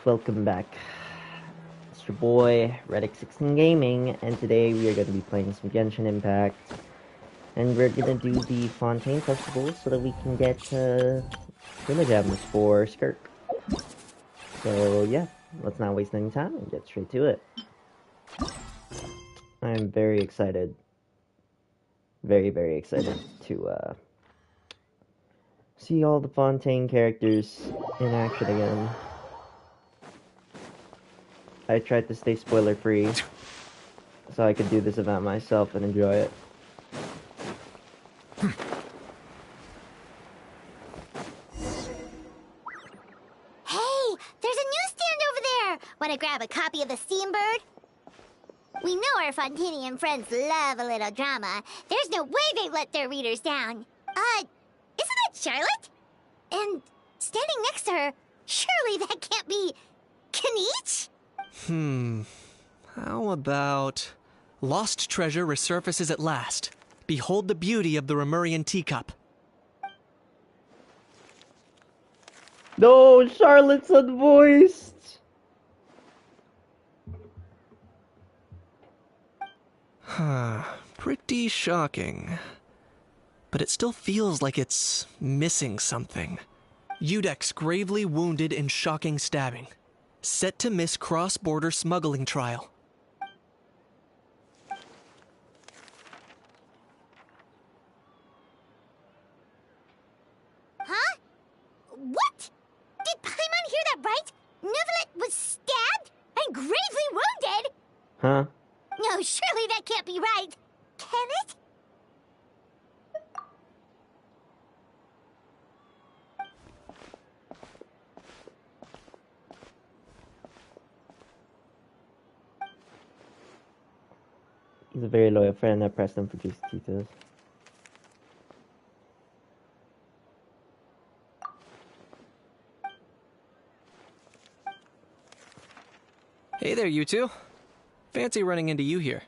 welcome back. It's your boy, Reddick16 Gaming, and today we are going to be playing some Genshin Impact. And we're going to do the Fontaine Festival so that we can get Prima Gems for Skirt. So yeah, let's not waste any time and get straight to it. I'm very excited. Very, very excited to see all the Fontaine characters in action again. I tried to stay spoiler free so I could do this event myself and enjoy it. Hey, there's a newsstand over there! Wanna grab a copy of the Steambird? We know our Fontainian friends love a little drama. There's no way they let their readers down. Isn't that Charlotte? And standing next to her, surely that can't be Kaniche? How about... Lost treasure resurfaces at last. Behold the beauty of the Remurian teacup. No, Charlotte's unvoiced! Pretty shocking. But it still feels like it's missing something. Udex gravely wounded in shocking stabbing. Set to miss cross-border smuggling trial. Huh? What? Did Paimon hear that right? Neuvillette was stabbed and gravely wounded? Huh? No, surely that can't be right. Can it? He's a very loyal friend. I pressed him for juicy Titos. Hey there, you two. Fancy running into you here.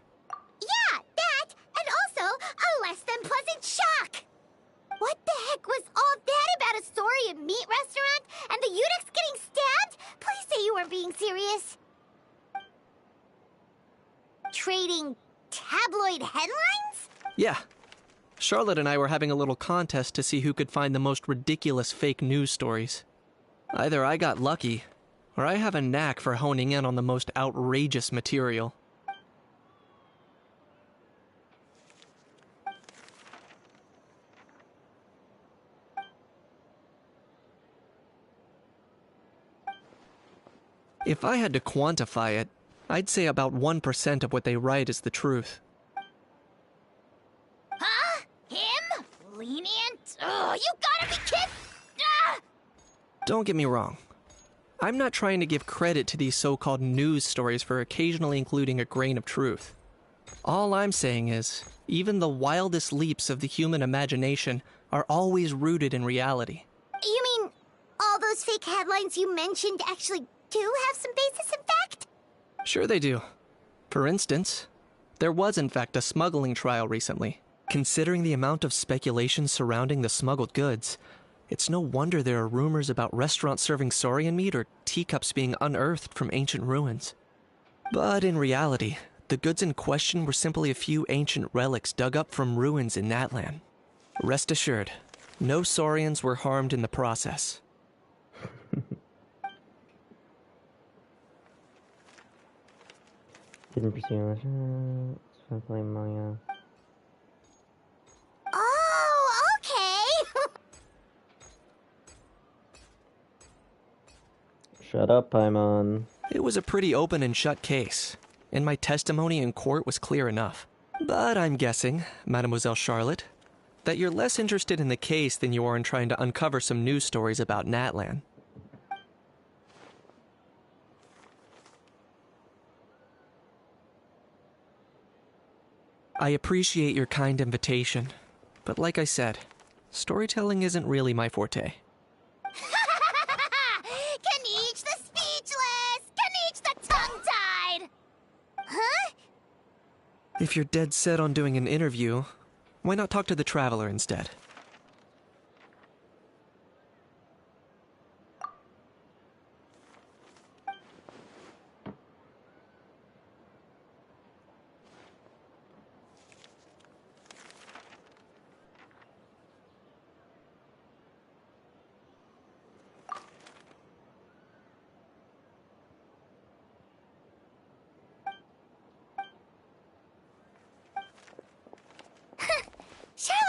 Yeah, that, and also a less than pleasant shock. What the heck was all that about a Saurian meat restaurant and the Udex getting stabbed? Please say you weren't being serious. Trading tabloid headlines? Yeah. Charlotte and I were having a little contest to see who could find the most ridiculous fake news stories. Either I got lucky, or I have a knack for honing in on the most outrageous material. If I had to quantify it, I'd say about 1% of what they write is the truth. Huh? Him? Lenient? Oh, you gotta be kidding! Ah! Don't get me wrong. I'm not trying to give credit to these so-called news stories for occasionally including a grain of truth. All I'm saying is, even the wildest leaps of the human imagination are always rooted in reality. You mean all those fake headlines you mentioned actually do have some basis in fact? Sure they do. For instance, there was in fact a smuggling trial recently. Considering the amount of speculation surrounding the smuggled goods, it's no wonder there are rumors about restaurants serving saurian meat or teacups being unearthed from ancient ruins. But in reality, the goods in question were simply a few ancient relics dug up from ruins in Natlan. Rest assured, no saurians were harmed in the process. Didn't pursue much. Stop playing manga. Oh, okay. Shut up, Paimon. It was a pretty open and shut case, and my testimony in court was clear enough. But I'm guessing, Mademoiselle Charlotte, that you're less interested in the case than you are in trying to uncover some news stories about Natlan. I appreciate your kind invitation, but like I said, storytelling isn't really my forte. Kaniche the speechless! Kaniche the tongue-tied! Huh? If you're dead set on doing an interview, why not talk to the Traveler instead?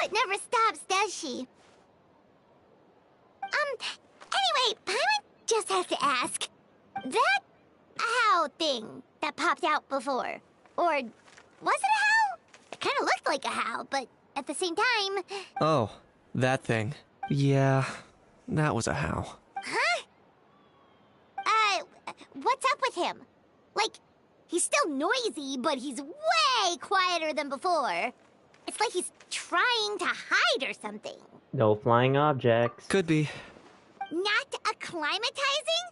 Violet never stops, does she? Anyway, Paimon just has to ask. That how thing that popped out before, or was it a how? It kind of looked like a how, but at the same time... Oh, that thing. Yeah, that was a how. Huh? What's up with him? Like, he's still noisy, but he's way quieter than before. It's like he's trying to hide or something. No flying objects. Could be. Not acclimatizing?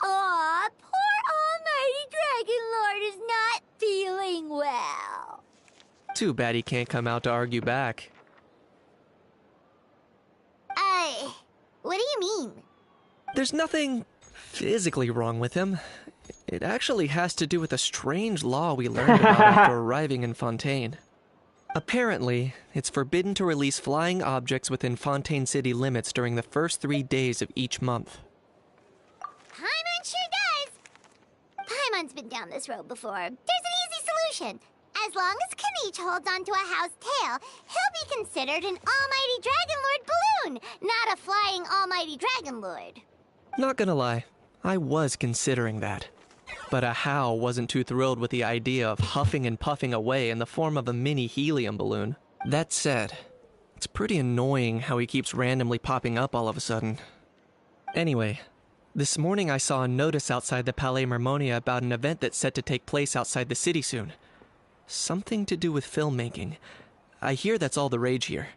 Aw, poor Almighty Dragon Lord is not feeling well. Too bad he can't come out to argue back. What do you mean? There's nothing physically wrong with him. It actually has to do with a strange law we learned about after arriving in Fontaine. Apparently, it's forbidden to release flying objects within Fontaine city limits during the first 3 days of each month. Paimon sure does. Paimon's been down this road before. There's an easy solution. As long as Kaniche holds onto a how's tail, he'll be considered an Almighty Dragon Lord balloon, not a flying Almighty Dragon Lord. Not gonna lie, I was considering that. But a how wasn't too thrilled with the idea of huffing and puffing away in the form of a mini helium balloon. That said, it's pretty annoying how he keeps randomly popping up all of a sudden. Anyway, this morning I saw a notice outside the Palais Mermonia about an event that's set to take place outside the city soon. Something to do with filmmaking. I hear that's all the rage here.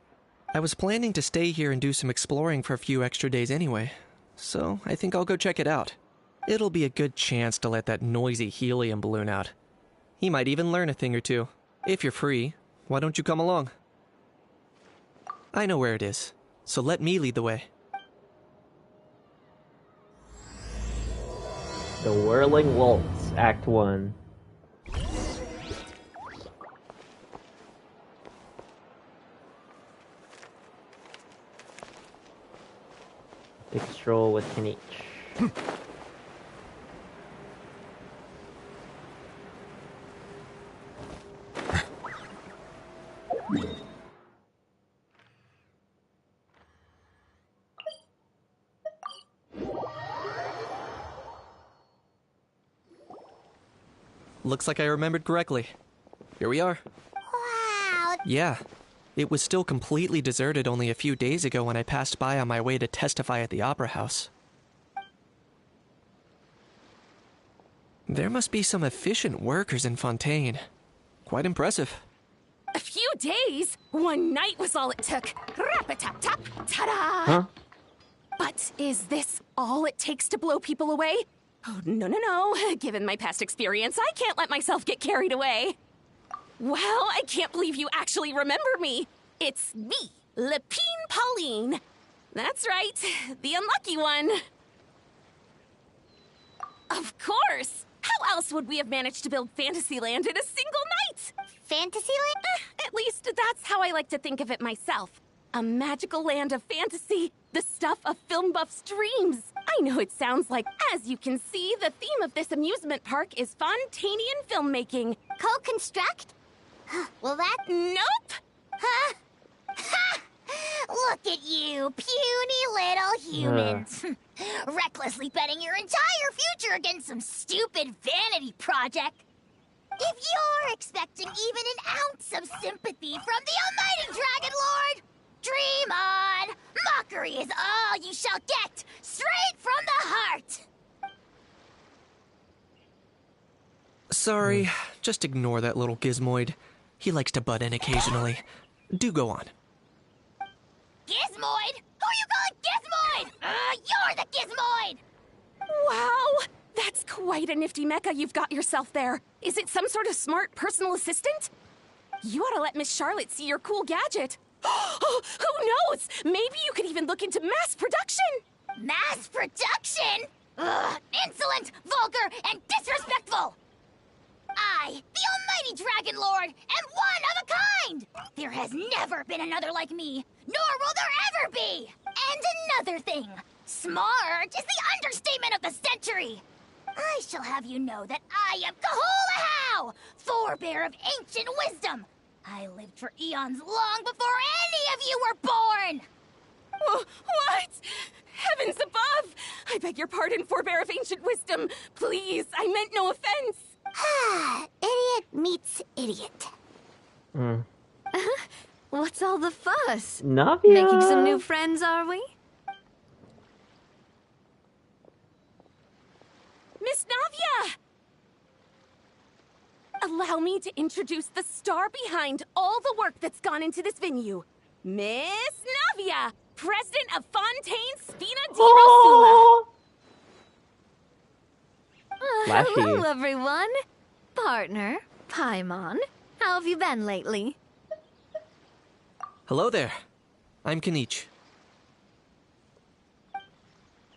I was planning to stay here and do some exploring for a few extra days anyway, so I think I'll go check it out. It'll be a good chance to let that noisy helium balloon out. He might even learn a thing or two. If you're free, why don't you come along? I know where it is, so let me lead the way. The Whirling Waltz, Act 1. Big stroll with Kaniche. Looks like I remembered correctly. Here we are. Wow. Yeah. It was still completely deserted only a few days ago when I passed by on my way to testify at the Opera House. There must be some efficient workers in Fontaine. Quite impressive. A few days? One night was all it took. Rap-a-tap-tap, ta-da! Huh? But is this all it takes to blow people away? Oh, no. Given my past experience, I can't let myself get carried away. Well, I can't believe you actually remember me. It's me, Lepine Pauline. That's right, the unlucky one. Of course! How else would we have managed to build Fantasyland in a single night? Fantasyland? At least that's how I like to think of it myself. A magical land of fantasy, the stuff of film buffs' dreams. I know it sounds like, as you can see, the theme of this amusement park is Fontainian filmmaking. Co-construct? Well, that... Nope! Huh? Ha! Look at you, puny little humans. Recklessly betting your entire future against some stupid vanity project. If you're expecting even an ounce of sympathy from the Almighty Dragon Lord, dream on! Mockery is all you shall get, straight from the heart! Sorry, just ignore that little gizmoid. He likes to butt in occasionally. Do go on. Gizmoid? Who you calling Gizmoid? You're the Gizmoid! Wow! That's quite a nifty mecha you've got yourself there. Is it some sort of smart personal assistant? You ought to let Miss Charlotte see your cool gadget. Oh, who knows? Maybe you could even look into mass production. Mass production? Ugh, insolent, vulgar, and disrespectful! I, the Almighty Dragon Lord, am one of a kind! There has never been another like me, nor will there ever be! And another thing, smart is the understatement of the century! I shall have you know that I am Kahula How, forebear of ancient wisdom! I lived for eons long before any of you were born! What? Heavens above! I beg your pardon, forbear of ancient wisdom. Please, I meant no offense. Idiot meets idiot. Hmm. What's all the fuss? Navia! Making some new friends, are we? Miss Navia! Allow me to introduce the star behind all the work that's gone into this venue. Miss Navia, president of Fontaine Spina di Rosula. Flashy. Hello, everyone. Partner, Paimon. How have you been lately? Hello there. I'm Kanich.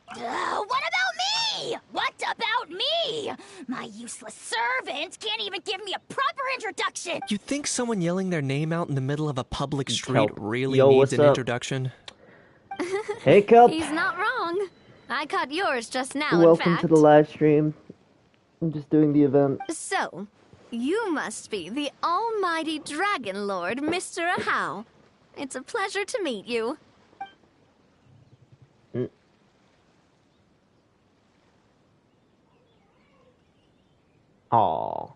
What about me? What about me? My useless servant can't even give me a proper introduction. You think someone yelling their name out in the middle of a public street Kelp. really Yo, needs what's an up? introduction? Hey, Kelp! He's not wrong. I caught yours just now, Welcome in fact. to the live stream. I'm just doing the event. So, you must be the almighty Dragon Lord, Mr. Ahau. It's a pleasure to meet you. Aww.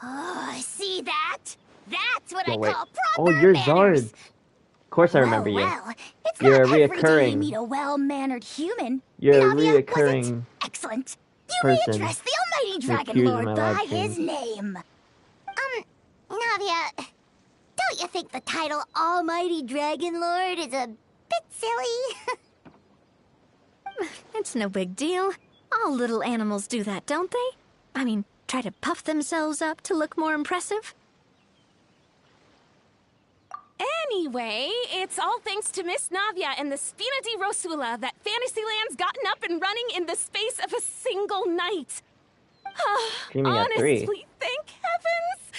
Oh, see that? That's what No, I wait. call Oh, proper you're manners. Zard. Of course I remember you. Well, it's You're not a every day you reoccurring- meet a well-mannered human. You're a Navia, was it? reoccurring Excellent. You person may address the almighty who Dragon appears in Lord my by live his streams. name. Navia, don't you think the title Almighty Dragon Lord is a bit silly? It's no big deal. All little animals do that, don't they? I mean, try to puff themselves up to look more impressive. Anyway, it's all thanks to Miss Navia and the Spina di Rosula that Fantasyland's gotten up and running in the space of a single night. Streaming at 3. Honestly, thank heavens!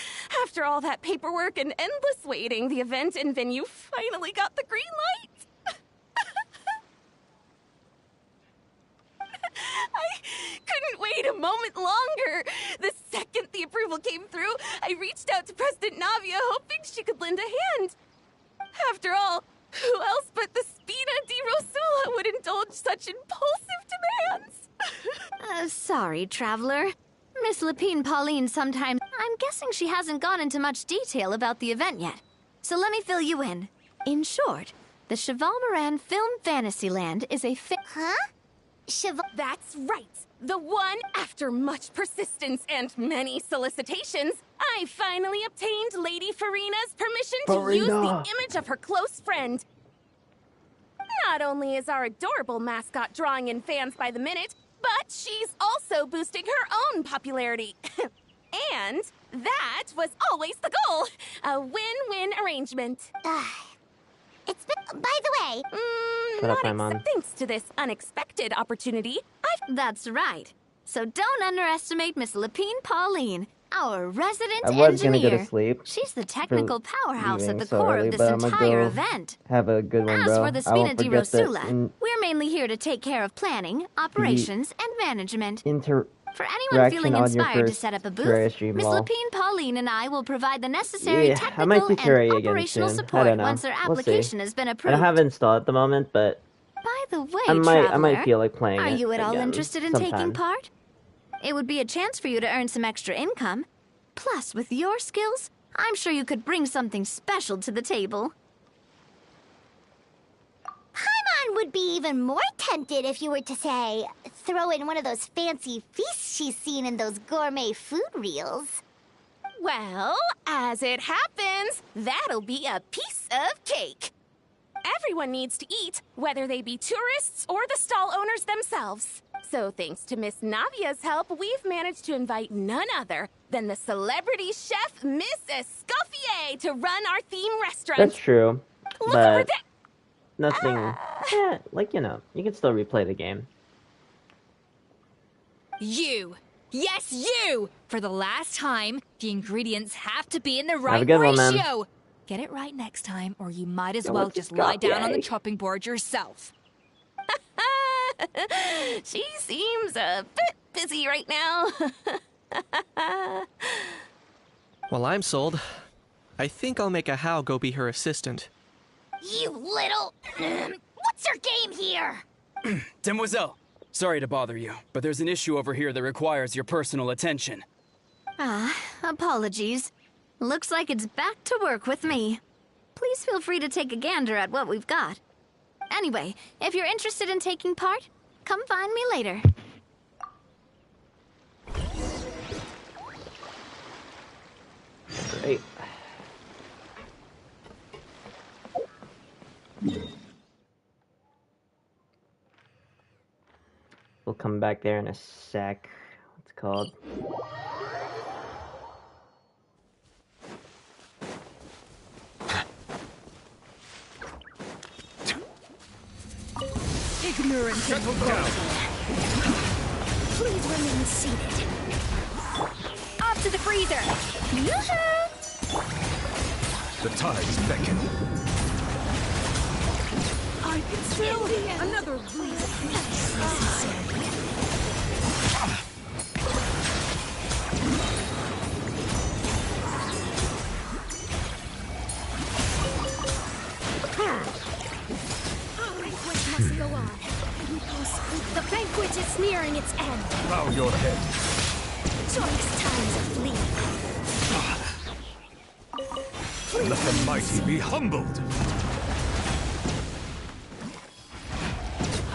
After all that paperwork and endless waiting, the event and venue finally got the green light. I couldn't wait a moment longer. The second the approval came through, I reached out to President Navia, hoping she could lend a hand. After all, who else but the Spina di Rosula would indulge such impulsive demands? Sorry, traveler. Miss Lapine Pauline sometimes... I'm guessing she hasn't gone into much detail about the event yet. So let me fill you in. In short, the Cheval Moran Film Fantasyland is a Huh? That's right. The one, after much persistence and many solicitations, I finally obtained Lady Farina's permission to use Farina. the image of her close friend. Not only is our adorable mascot drawing in fans by the minute, but she's also boosting her own popularity. And that was always the goal. A win-win arrangement. It's been... By the way, Shut up, Not Paimon. thanks to this unexpected opportunity, That's right. So don't underestimate Miss Lapine Pauline, our resident I was gonna engineer. go to sleep She's the technical powerhouse at leaving the so core early, of this but I'ma entire go event. Have a good one, As bro. for the I Spina won't di forget that Rosula, we're mainly here to take care of planning, operations, and management. For anyone feeling Interaction on your inspired to first set up a Terraria booth, stream, Miss lol. Lapine Pauline and I will provide the necessary Yeah, I might technical do and Terraria again operational soon. I support don't know. once their We'll see. application has been I approved. don't have it installed at the moment, but By the way, I might traveler, feel like playing are it you at all again interested in sometime. taking part? It would be a chance for you to earn some extra income. Plus, with your skills, I'm sure you could bring something special to the table. Paimon would be even more tempted if you were to, say, throw in one of those fancy feasts she's seen in those gourmet food reels. well, as it happens, that'll be a piece of cake. Everyone needs to eat, whether they be tourists or the stall owners themselves. So thanks to Miss Navia's help, we've managed to invite none other than the celebrity chef, Miss Escoffier, to run our theme restaurant. that's true. Look over But there. nothing. Yeah, like, you know, you can still replay the game. You! Yes, you! For the last time, the ingredients have to be in the Have a right good one, man. ratio. Get it right next time, or you might as Go well with the just lie down on the Scotty. chopping board yourself. She seems a bit busy right now. Well, I'm sold. I think I'll make a Hao go be her assistant. You little... What's your game here? Demoiselle, sorry to bother you, but there's an issue over here that requires your personal attention. Ah, apologies. Looks like it's back to work with me. Please feel free to take a gander at what we've got. Anyway, if you're interested in taking part, come find me later. Great. We'll come back there in a sec. What's it called? Ignorant and revolting. Please remain seated. Off to the freezer! Yoo-hoo! The tides beckon. I can still another Must go on. The banquet is nearing its end. Bow your head. Joyous times of fleeing. Let the mighty be humbled.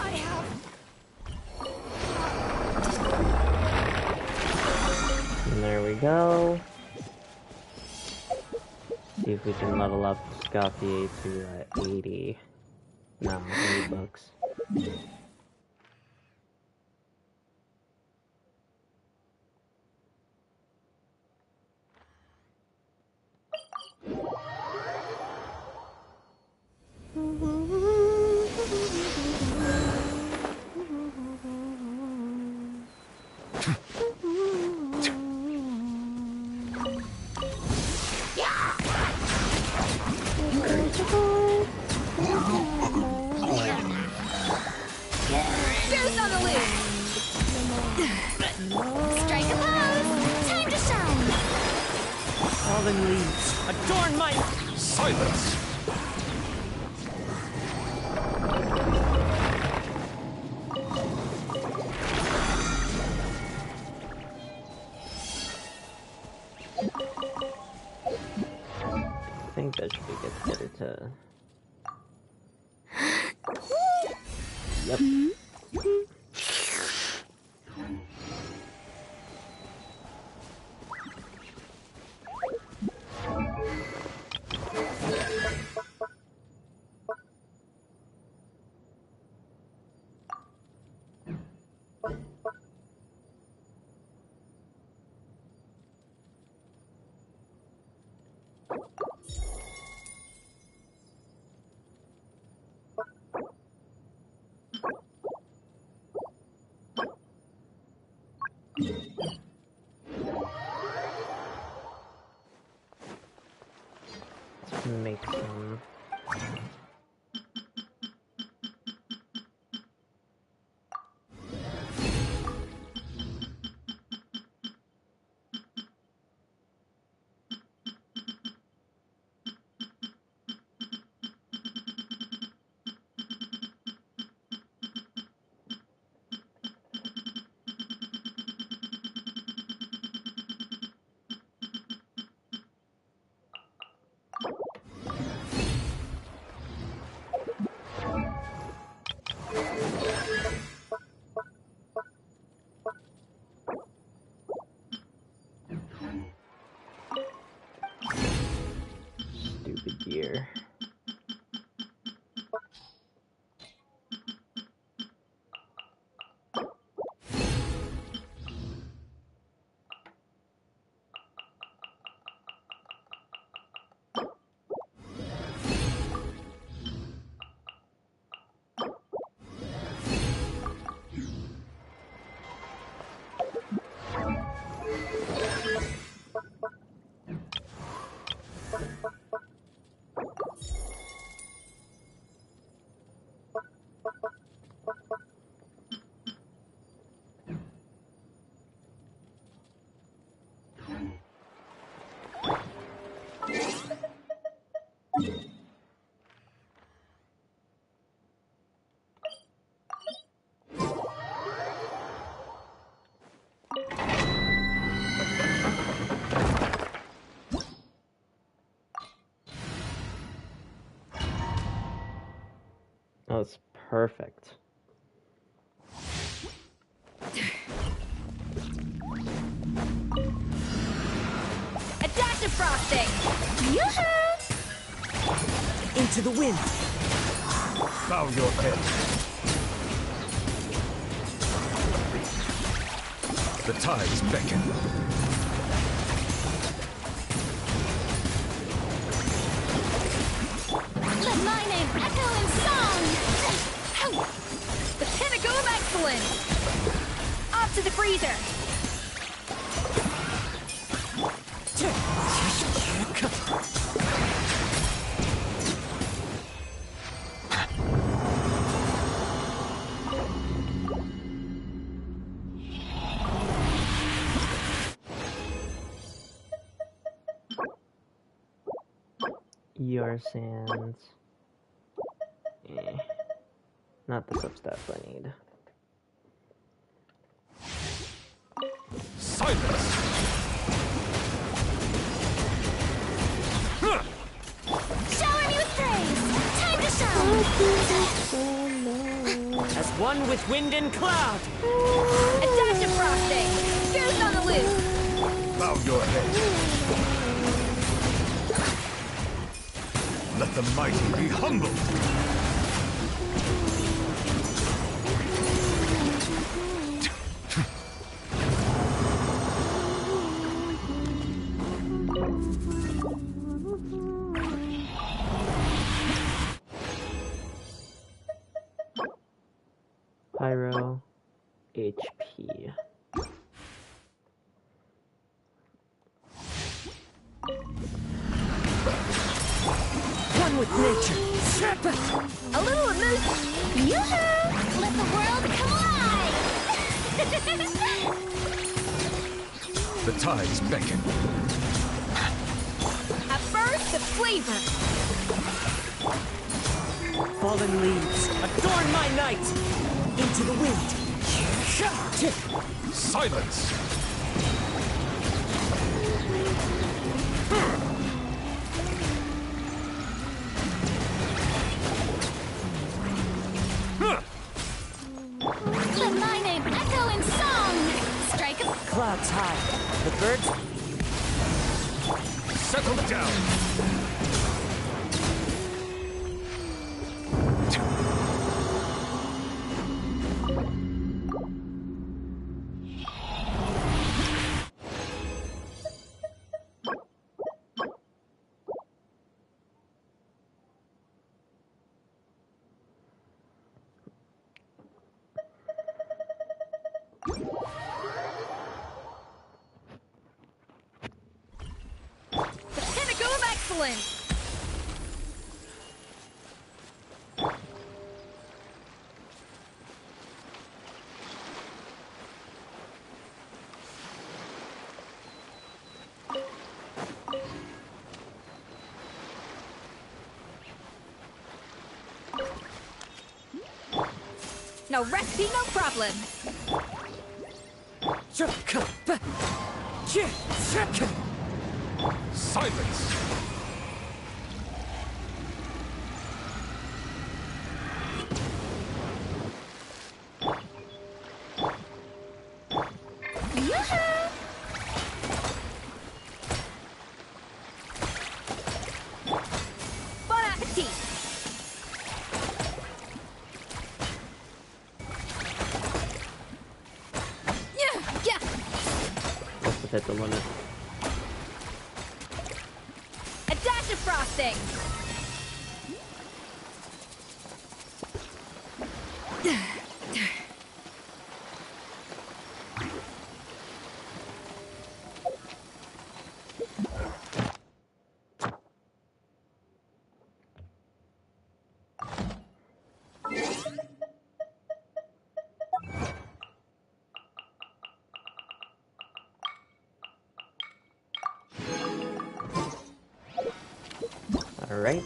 I have... And there we go. See if we can level up Scofier to 80. No, $8. Fierce on the loose! Strike a pose! Time to shine! Fallen leaves, adorn my... Silence. I think that should be good to get her to... Yep. Let's make some... Stupid gear. was perfect. A dash of frosting! Yoo-hoo! Into the wind. Bow your head. The tides beckon. Let my name echo in song! The pinnacle of excellence! Off to the freezer! ER Sands. Not the substats I need. Silence! Shower me with praise! Time to shine! As one with wind and cloud. A dash of frosting! Goose on the loose! Bow your head. Let the mighty be humbled. Pyro, HP. One with nature. A little emotion! Yoo-hoo! Let the world come alive! The tides beckon. A burst of flavor! Fallen leaves. Adorn my night. Into the wind. Silence! Let my name echo in song! Strike a... Clouds high. The birds. Settle down! The pinnacle of excellence! No recipe, no problem! Silence! Yoo-hoo! Bon appetit! Yeah! Must have hit the limit. A dash of frosting! Alright.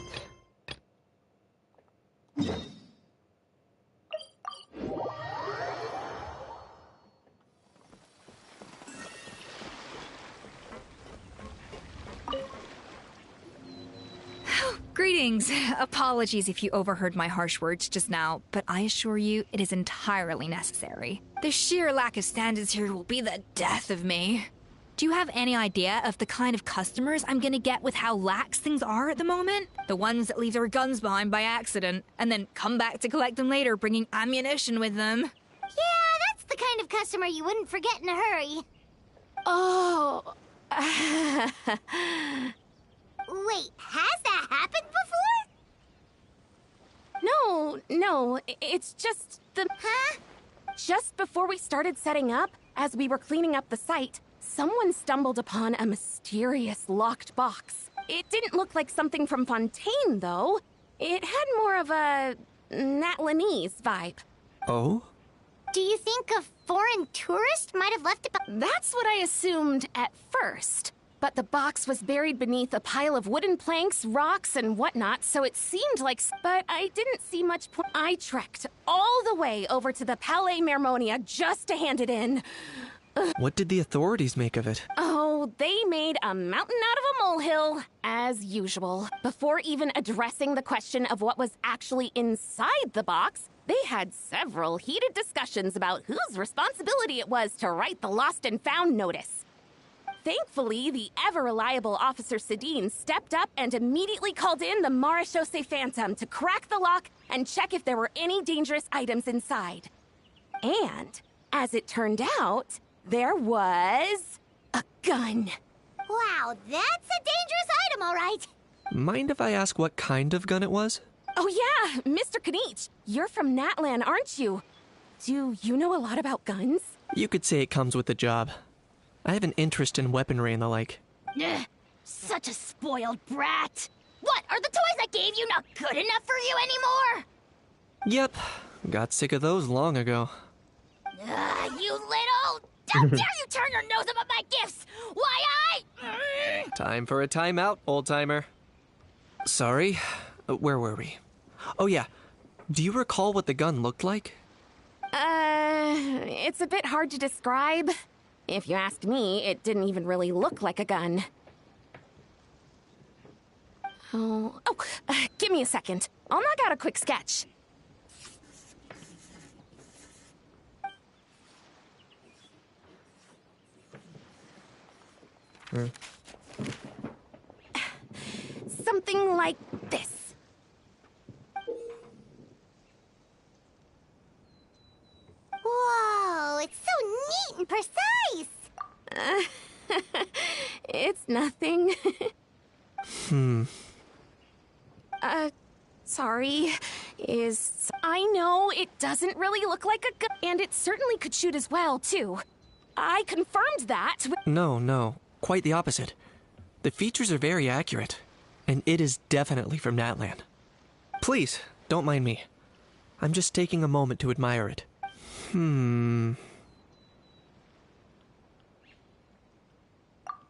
Greetings. Apologies if you overheard my harsh words just now, but I assure you it is entirely necessary. The sheer lack of standards here will be the death of me. Do you have any idea of the kind of customers I'm gonna get with how lax things are at the moment? The ones that leave their guns behind by accident, and then come back to collect them later bringing ammunition with them. Yeah, that's the kind of customer you wouldn't forget in a hurry. Oh. Wait, has that happened before? No, it's just the... Huh? Just before we started setting up, as we were cleaning up the site, someone stumbled upon a mysterious locked box. It didn't look like something from Fontaine, though. It had more of a Natlanese vibe. Oh? Do you think a foreign tourist might have left it? That's what I assumed at first. But the box was buried beneath a pile of wooden planks, rocks, and whatnot, so it seemed like... But I didn't see much point. I trekked all the way over to the Palais Mermonia just to hand it in. What did the authorities make of it? Oh, they made a mountain out of a molehill, as usual. Before even addressing the question of what was actually inside the box, they had several heated discussions about whose responsibility it was to write the lost and found notice. Thankfully, the ever-reliable Officer Sedine stepped up and immediately called in the Marechaussee Phantom to crack the lock and check if there were any dangerous items inside. And, as it turned out, there was a gun. Wow, that's a dangerous item, all right. Mind if I ask what kind of gun it was? Oh yeah, Mr. Kanich, you're from Natlan, aren't you? Do you know a lot about guns? You could say it comes with the job. I have an interest in weaponry and the like. Ugh, such a spoiled brat. What, are the toys I gave you not good enough for you anymore? Yep, got sick of those long ago. You little... How dare you turn your nose up at my gifts? Why, Time for a timeout, old-timer. Sorry, where were we? Oh yeah, do you recall what the gun looked like? It's a bit hard to describe. If you ask me, it didn't even really look like a gun. Give me a second. I'll knock out a quick sketch. Something like this. Whoa, it's so neat and precise. It's nothing. Sorry. I know it doesn't really look like a gun, and it certainly could shoot as well, too. I confirmed that. No, quite the opposite. The features are very accurate, and it is definitely from Natlan. Please, don't mind me. I'm just taking a moment to admire it.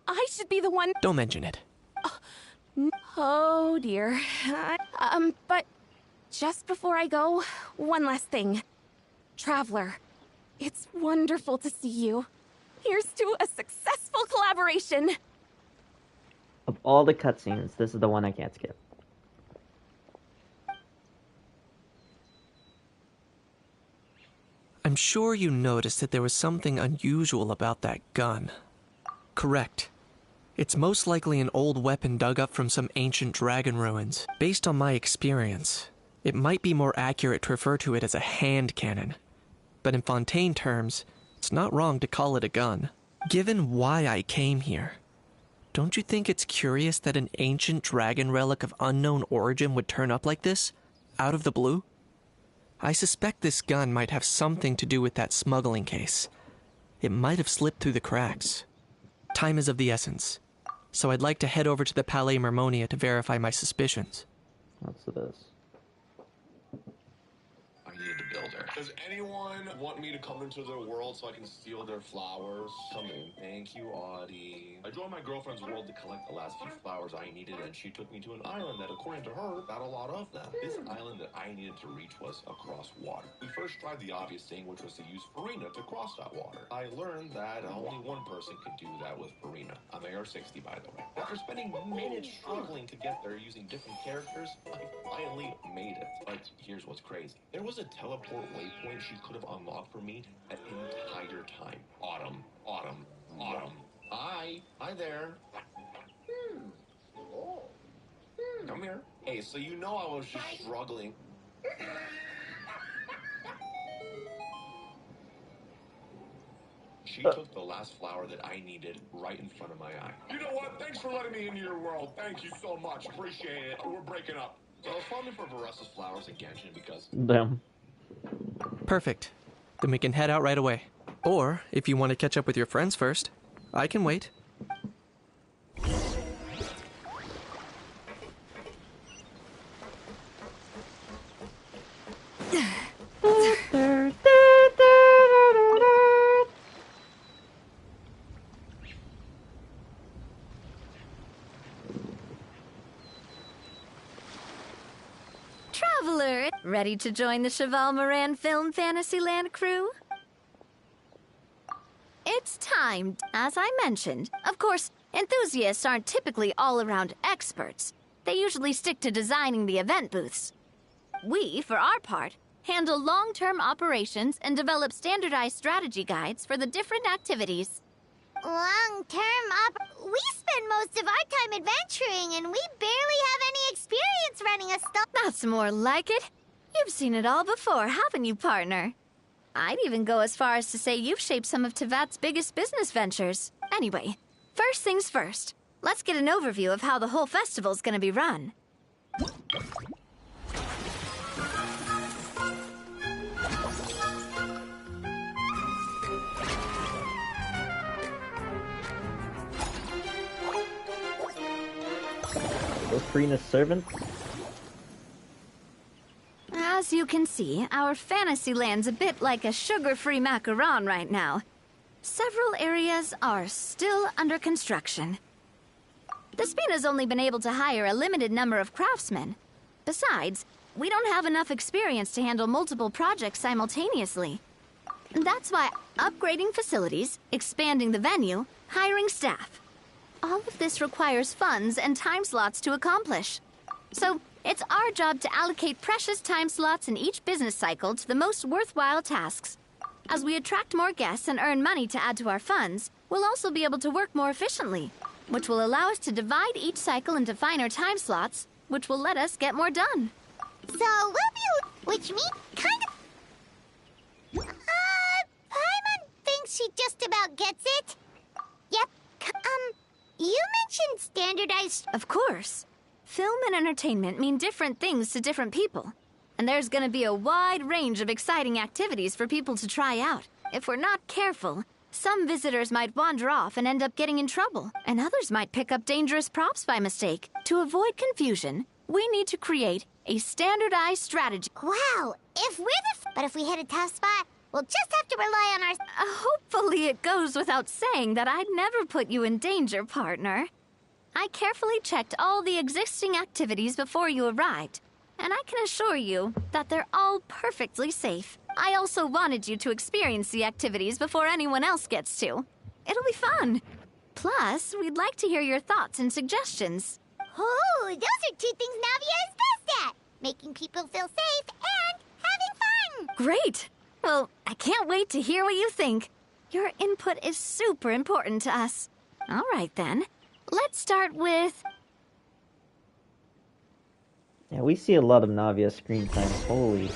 I should be the one. Don't mention it. Oh, dear. But just before I go, one last thing. Traveler, it's wonderful to see you. Here's to a successful collaboration. Of all the cutscenes, this is the one I can't skip. I'm sure you noticed that there was something unusual about that gun. Correct. It's most likely an old weapon dug up from some ancient dragon ruins. Based on my experience, it might be more accurate to refer to it as a hand cannon. But in Fontaine terms, it's not wrong to call it a gun. Given why I came here, don't you think it's curious that an ancient dragon relic of unknown origin would turn up like this, out of the blue? I suspect this gun might have something to do with that smuggling case. It might have slipped through the cracks. Time is of the essence, so I'd like to head over to the Palais Mermonia to verify my suspicions. What's this? Are you the builder? Does anyone want me to come into their world so I can steal their flowers? Come in. Thank you, Audie. I joined my girlfriend's world to collect the last few flowers I needed, and she took me to an island that, according to her, got a lot of them. This island that I needed to reach was across water. We first tried the obvious thing, which was to use Farina to cross that water. I learned that only one person could do that with Farina. I'm AR-60, by the way. After spending minutes struggling to get there using different characters, I finally made it. But here's what's crazy. There was a teleport waypoint she could have unlocked for me that entire time. Autumn. Hi there. Come here. Hey, so you know I was just struggling. She took the last flower that I needed right in front of my eye. You know what? Thanks for letting me into your world. Thank you so much. Appreciate it. We're breaking up. So I was farming for Varessa's flowers in Genshin because... Damn. Perfect. Then we can head out right away. Or, if you want to catch up with your friends first, I can wait. Traveler, ready to join the Cheval Moran Film Fantasyland crew? It's time, as I mentioned. Of course, enthusiasts aren't typically all-around experts. They usually stick to designing the event booths. We, for our part, handle long-term operations and develop standardized strategy guides for the different activities. We spend most of our time adventuring, and we barely have any experience running a store. That's more like it. You've seen it all before, haven't you, partner? I'd even go as far as to say you've shaped some of Tevat's biggest business ventures. Anyway, first things first. Let's get an overview of how the whole festival's gonna be run. Those Farina's servants? As you can see, our Fantasyland's a bit like a sugar-free macaron right now. Several areas are still under construction. The Spina's only been able to hire a limited number of craftsmen. Besides, we don't have enough experience to handle multiple projects simultaneously. That's why upgrading facilities, expanding the venue, hiring staff. All of this requires funds and time slots to accomplish. So, it's our job to allocate precious time slots in each business cycle to the most worthwhile tasks. As we attract more guests and earn money to add to our funds, we'll also be able to work more efficiently, which will allow us to divide each cycle into finer time slots, which will let us get more done. So we'll be... which means kind of... Paimon thinks she just about gets it. Yep. You mentioned standardized... Of course. Film and entertainment mean different things to different people. And there's gonna be a wide range of exciting activities for people to try out. If we're not careful, some visitors might wander off and end up getting in trouble, and others might pick up dangerous props by mistake. To avoid confusion, we need to create a standardized strategy. Wow, but if we hit a tough spot, we'll just have to rely on our... Hopefully it goes without saying that I'd never put you in danger, partner. I carefully checked all the existing activities before you arrived, and I can assure you that they're all perfectly safe. I also wanted you to experience the activities before anyone else gets to. It'll be fun. Plus, we'd like to hear your thoughts and suggestions. Oh, those are two things Navia is best at. Making people feel safe and having fun. Great. Well, I can't wait to hear what you think. Your input is super important to us. All right, then. Let's start with... Yeah, we see a lot of Navia screen time. Holy.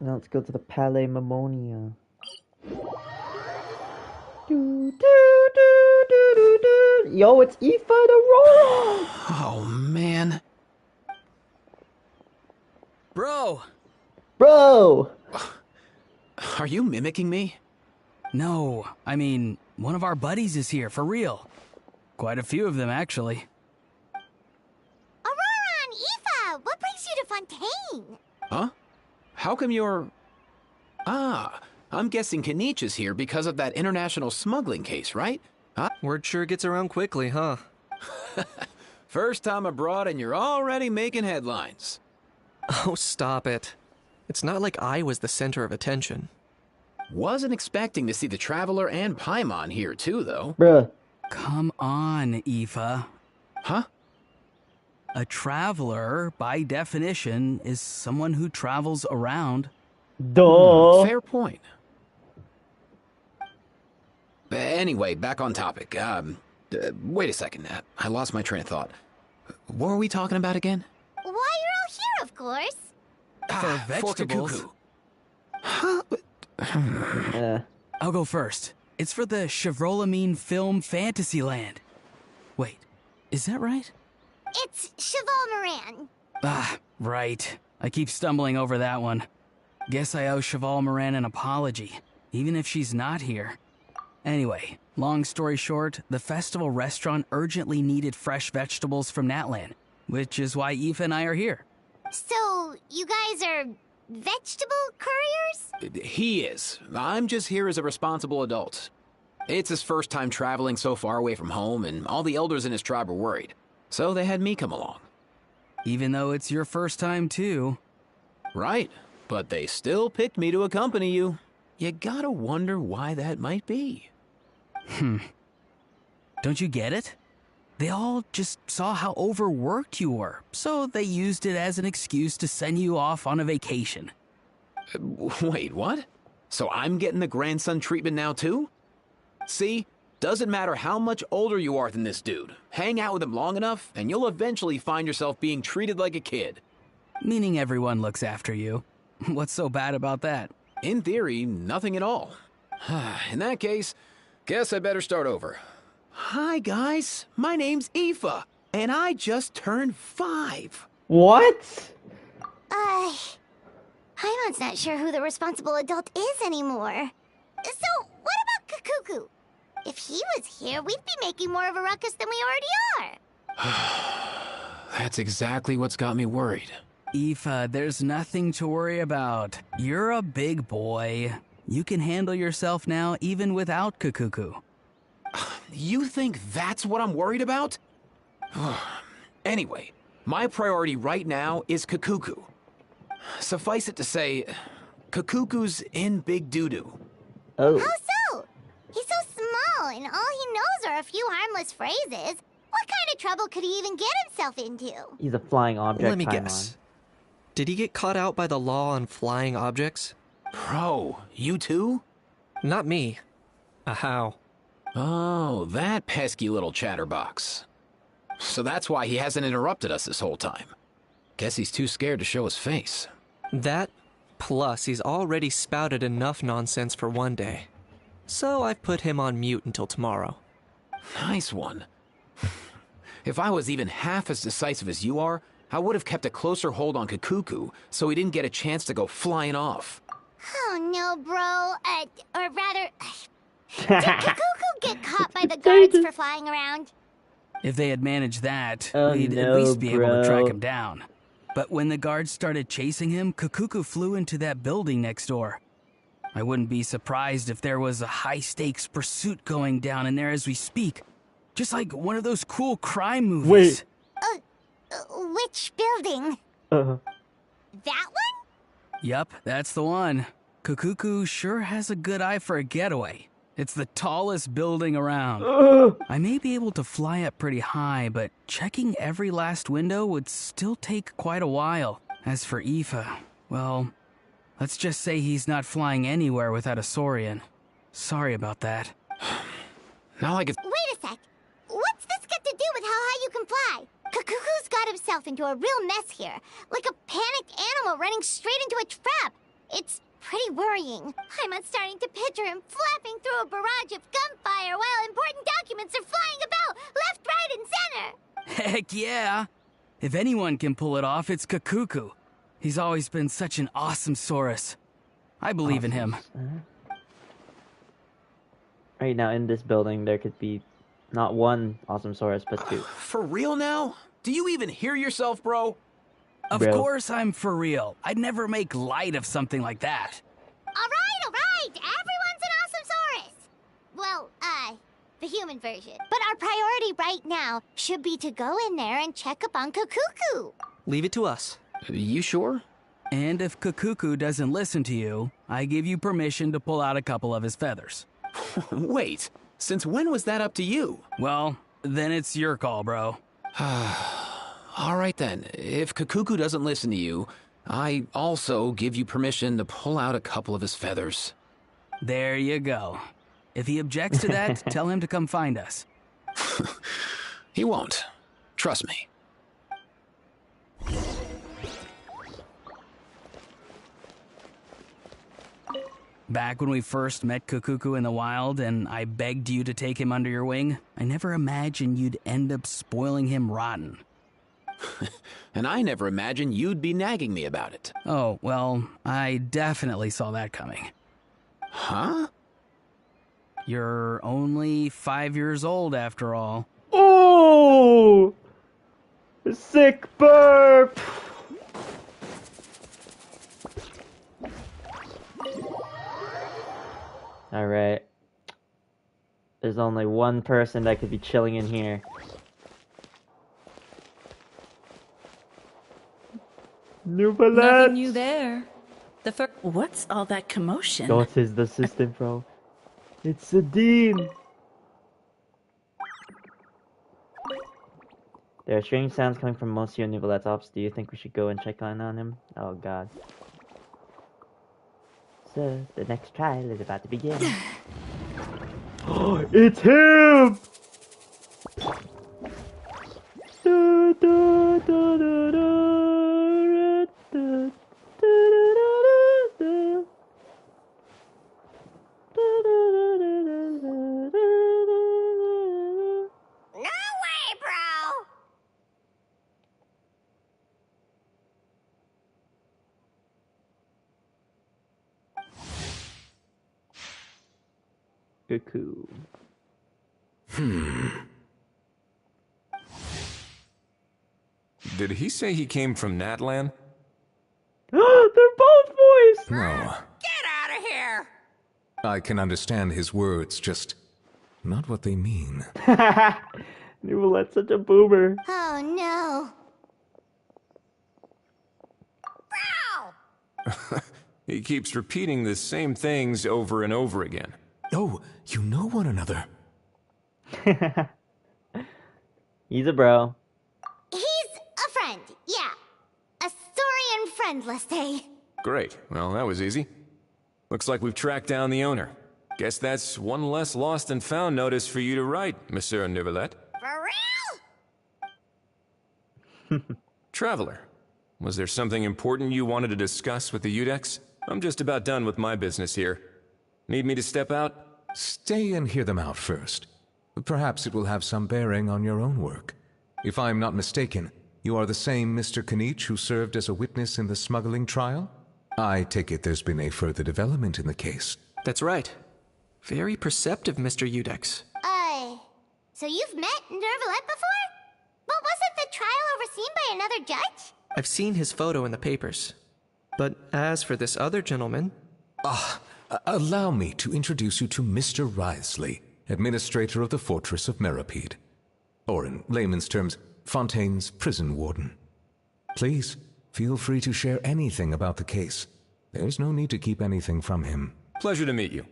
Now let's go to the Palais Mammonia. Do, do, do, do, do, do. Yo, it's Aoife and Aurora! Oh, man. Bro! Bro! Are you mimicking me? No, I mean, one of our buddies is here, for real. Quite a few of them, actually. Aurora and Aoife, what brings you to Fontaine? Huh? How come you're... Ah, I'm guessing Kanich is here because of that international smuggling case, right? Huh? Word sure gets around quickly, huh? First time abroad and you're already making headlines. Oh, stop it. It's not like I was the center of attention. Wasn't expecting to see the Traveler and Paimon here too, though. Bruh. Come on, Aoife. Huh? A traveler, by definition, is someone who travels around. Duh. Fair point. Anyway, back on topic. Wait a second. I lost my train of thought. What were we talking about again? Why, you're all here, of course. For vegetables. Kikuku. Huh? I'll go first. It's for the Chevrolamine Film Fantasyland. Wait, is that right? It's Cheval Moran. Ah, right. I keep stumbling over that one. Guess I owe Cheval Moran an apology, even if she's not here. Anyway, long story short, the festival restaurant urgently needed fresh vegetables from Natlan, which is why Aoife and I are here. So, you guys are vegetable couriers? He is. I'm just here as a responsible adult. It's his first time traveling so far away from home, and all the elders in his tribe were worried. So they had me come along. Even though it's your first time, too. Right, but they still picked me to accompany you. You gotta wonder why that might be. Don't you get it? They all just saw how overworked you were, so they used it as an excuse to send you off on a vacation. Wait, what? So I'm getting the grandson treatment now, too? See? Doesn't matter how much older you are than this dude. Hang out with him long enough, and you'll eventually find yourself being treated like a kid. Meaning everyone looks after you. What's so bad about that? In theory, nothing at all. In that case, guess I better start over. Hi, guys. My name's Aoife, and I just turned 5. What? Paimon's not sure who the responsible adult is anymore. So, what about Kakuku? If he was here, we'd be making more of a ruckus than we already are. That's exactly what's got me worried. Aoife, there's nothing to worry about. You're a big boy. You can handle yourself now even without Kakuku. You think that's what I'm worried about? Anyway, my priority right now is Kakuku. Suffice it to say, Kakuku's in big doo-doo. Oh. How so? He's so small, and all he knows are a few harmless phrases. What kind of trouble could he even get himself into? He's a flying object. Let me Paimon. guess. Did he get caught out by the law on flying objects? Bro, you too? Not me. How? Oh, that pesky little chatterbox. So that's why he hasn't interrupted us this whole time. Guess he's too scared to show his face. That, plus he's already spouted enough nonsense for one day. So I've put him on mute until tomorrow. Nice one. If I was even half as decisive as you are, I would have kept a closer hold on Kakuku so he didn't get a chance to go flying off. Oh no, bro. Or rather... Did Kakuku get caught by the guards for flying around? If they had managed that, Oh, we'd no, at least be able to track bro. him down. But when the guards started chasing him, Kakuku flew into that building next door. I wouldn't be surprised if there was a high-stakes pursuit going down in there as we speak. Just like one of those cool crime movies. Wait. Which building? Uh-huh. That one? Yup, that's the one. Kakuku sure has a good eye for a getaway. It's the tallest building around. I may be able to fly up pretty high, but checking every last window would still take quite a while. As for Aoife, well, let's just say he's not flying anywhere without a Saurian. Sorry about that. Not like it's... Wait a sec. What's this got to do with how high you can fly? Kakuku's got himself into a real mess here. Like a panicked animal running straight into a trap. It's pretty worrying. I'm starting to picture him flapping through a barrage of gunfire while important documents are flying about left, right, and center. Heck yeah! If anyone can pull it off, it's Kakuku. He's always been such an awesome Saurus. I believe in him. Right now, in this building, there could be not one awesome Saurus, but two. For real now? Do you even hear yourself, bro? Of Bro. course I'm for real. I'd never make light of something like that. All right. Everyone's an awesome Saurus. Well, the human version. But our priority right now should be to go in there and check up on Kakuku. Leave it to us. You sure? And if Kakuku doesn't listen to you, I give you permission to pull out a couple of his feathers. Wait, since when was that up to you? Well, then it's your call, bro. All right then, if Kakuku doesn't listen to you, I also give you permission to pull out a couple of his feathers. There you go. If he objects to that, tell him to come find us. He won't. Trust me. Back when we first met Kakuku in the wild and I begged you to take him under your wing, I never imagined you'd end up spoiling him rotten. And I never imagined you'd be nagging me about it. Oh, well, I definitely saw that coming. Huh? You're only 5 years old after all. Oh! Sick burp! Alright. There's only one person that could be chilling in here. Nothing new there. What's all that commotion? What is the system, bro? It's a dean! There are strange sounds coming from Monsieur Nouvelet's ops. Do you think we should go and check on him? Oh god. So, the next trial is about to begin. Oh, it's him! Da, da, da, da, da, da, da, da, No way, bro! Cuckoo. Did he say he came from Natlan? They're both boys! No. Get out of here! I can understand his words, just not what they mean. Nouvelet's such a boomer. Oh no. Bro! He keeps repeating the same things over and over again. Oh, you know one another. He's a bro. He's a friend, yeah. A Saurian friend, let's say. Great. Well, that was easy. Looks like we've tracked down the owner. Guess that's one less lost and found notice for you to write, Monsieur Nouvelet. For real? Traveler, was there something important you wanted to discuss with the Udex? I'm just about done with my business here. Need me to step out? Stay and hear them out first. Perhaps it will have some bearing on your own work. If I'm not mistaken, you are the same Mr. Kanich who served as a witness in the smuggling trial? I take it there's been a further development in the case. That's right. Very perceptive, Mr. Udex. So you've met Nouvelet before? But wasn't the trial overseen by another judge? I've seen his photo in the papers. But as for this other gentleman... Allow me to introduce you to Mr. Wriothesley, administrator of the Fortress of Meripede. Or in layman's terms, Fontaine's prison warden. Please, feel free to share anything about the case. There's no need to keep anything from him. Pleasure to meet you.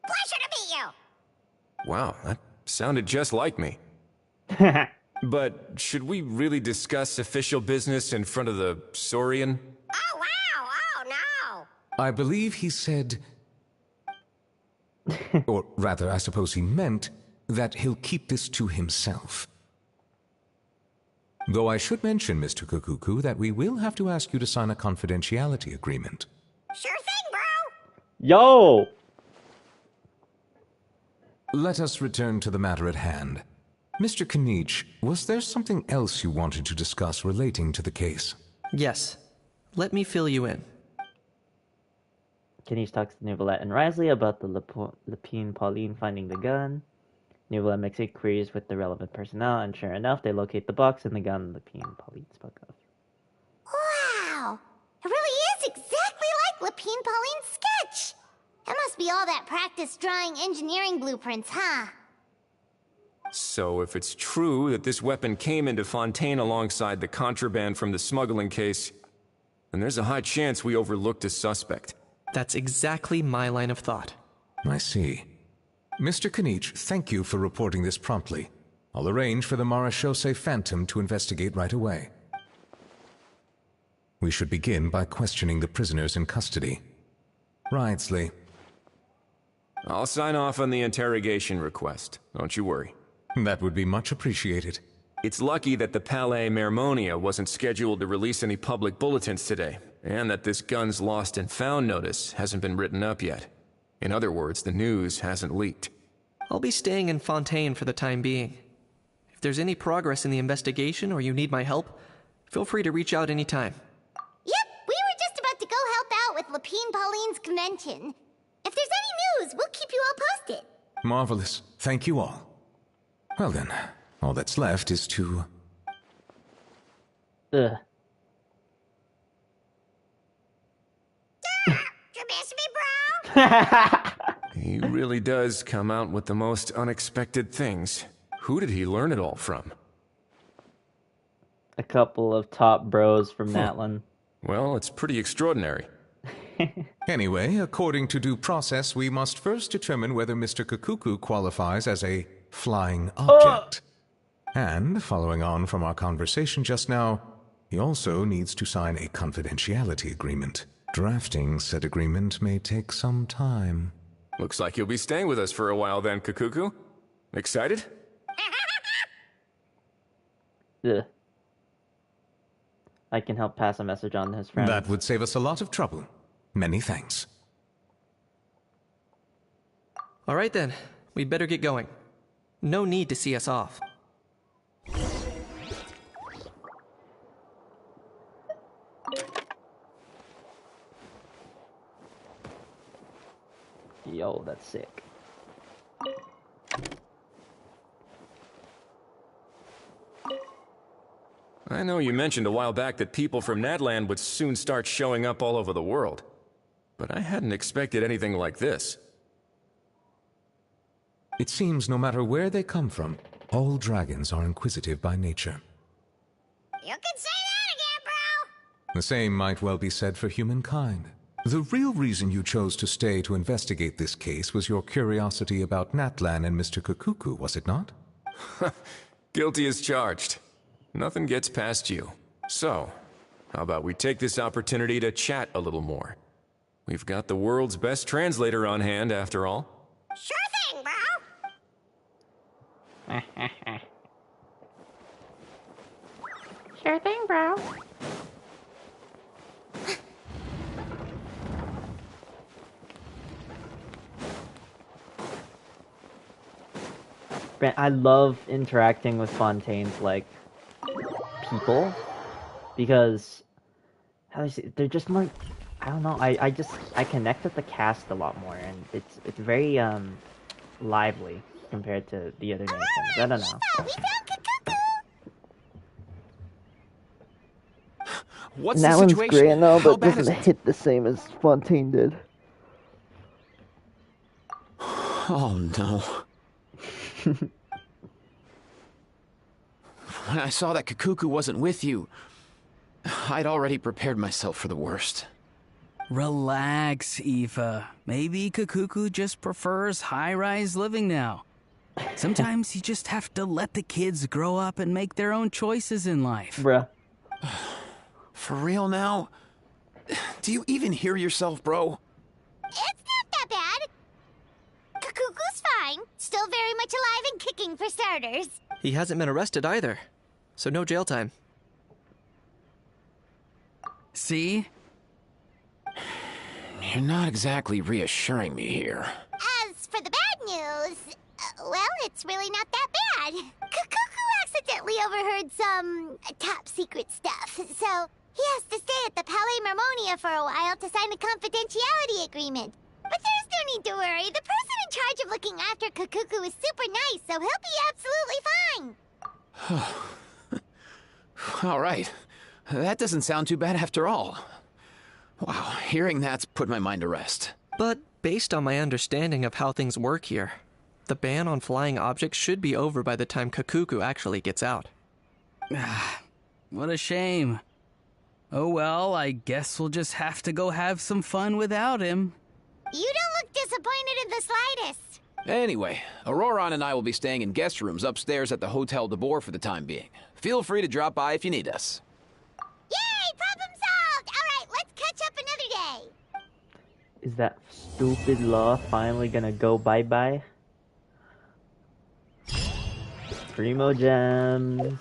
Pleasure to meet you! Wow, that sounded just like me. But should we really discuss official business in front of the Saurian? Oh, wow! Oh, no! I believe he said... or rather, I suppose he meant that he'll keep this to himself. Though I should mention, Mr. Kukuku, that we will have to ask you to sign a confidentiality agreement. Sure thing, Yo! Let us return to the matter at hand. Mr. Kanich, was there something else you wanted to discuss relating to the case? Yes. Let me fill you in. Kenny talks to Neuvillette and Risley about the Lapine Pauline finding the gun. Neuvillette makes inquiries with the relevant personnel, and sure enough, they locate the box and the gun Lapine Pauline spoke of. Wow! It really is exactly like Lapine Pauline's sketch! It must be all that practice drawing engineering blueprints, huh? So if it's true that this weapon came into Fontaine alongside the contraband from the smuggling case, then there's a high chance we overlooked a suspect. That's exactly my line of thought. I see. Mr. Kanich, thank you for reporting this promptly. I'll arrange for the Marechaussee Phantom to investigate right away. We should begin by questioning the prisoners in custody. Ridesley. I'll sign off on the interrogation request. Don't you worry. That would be much appreciated. It's lucky that the Palais Mermonia wasn't scheduled to release any public bulletins today, and that this gun's lost and found notice hasn't been written up yet. In other words, the news hasn't leaked. I'll be staying in Fontaine for the time being. If there's any progress in the investigation or you need my help, feel free to reach out anytime. Yep, we were just about to go help out with Lapine Pauline's convention. If there's any news, we'll keep you all posted. Marvelous. Thank you all. Well then, all that's left is to... Ugh. You miss me, bro? He really does come out with the most unexpected things. Who did he learn it all from? A couple of top bros from Natlan. Well, it's pretty extraordinary. Anyway, according to due process, we must first determine whether Mr. Kakuku qualifies as a flying object. And, following on from our conversation just now, he also needs to sign a confidentiality agreement. Drafting said agreement may take some time. Looks like you'll be staying with us for a while then, Kakuku. Excited? Ugh. I can help pass a message on to his friends. That would save us a lot of trouble. Many thanks. All right then, we'd better get going. No need to see us off. Yo, that's sick. I know you mentioned a while back that people from Natlan would soon start showing up all over the world. But I hadn't expected anything like this. It seems no matter where they come from, all dragons are inquisitive by nature. You can say that again, bro! The same might well be said for humankind. The real reason you chose to stay to investigate this case was your curiosity about Natlan and Mr. Kakuku, was it not? Guilty as charged. Nothing gets past you. So, how about we take this opportunity to chat a little more? We've got the world's best translator on hand, after all. Sure thing, bro! Sure thing, bro. I love interacting with Fontaine's, like, people, because, how do I say, they're just more, I don't know, I connect with the cast a lot more, and it's very, lively compared to the other nations. I don't know. What's That the one's situation? great and all, How but bad doesn't is it? hit the same as Fontaine did. Oh no. When I saw that Kakuku wasn't with you, I'd already prepared myself for the worst. Relax, Eva. Maybe Kakuku just prefers high-rise living now. Sometimes you just have to let the kids grow up and make their own choices in life. Bruh. For real now? Do you even hear yourself, bro? It's not that bad. Kakuku's fine. Still very much alive and kicking for starters. He hasn't been arrested either, so no jail time. See? You're not exactly reassuring me here. As for the bad news, well, it's really not that bad. Kukuku accidentally overheard some top secret stuff, so he has to stay at the Palais Marmonia for a while to sign a confidentiality agreement. But there's no need to worry. The person in charge of looking after Kukuku is super nice, so he'll be absolutely fine. All right. That doesn't sound too bad after all. Wow, hearing that's put my mind to rest. But based on my understanding of how things work here, the ban on flying objects should be over by the time Kakuku actually gets out. What a shame. Oh well, I guess we'll just have to go have some fun without him. You don't look disappointed in the slightest. Anyway, Auroron and I will be staying in guest rooms upstairs at the Hotel de Boer for the time being. Feel free to drop by if you need us. Yay! Problem solved! Alright, let's catch up another day. Is that stupid law finally gonna go bye-bye? Primo gems.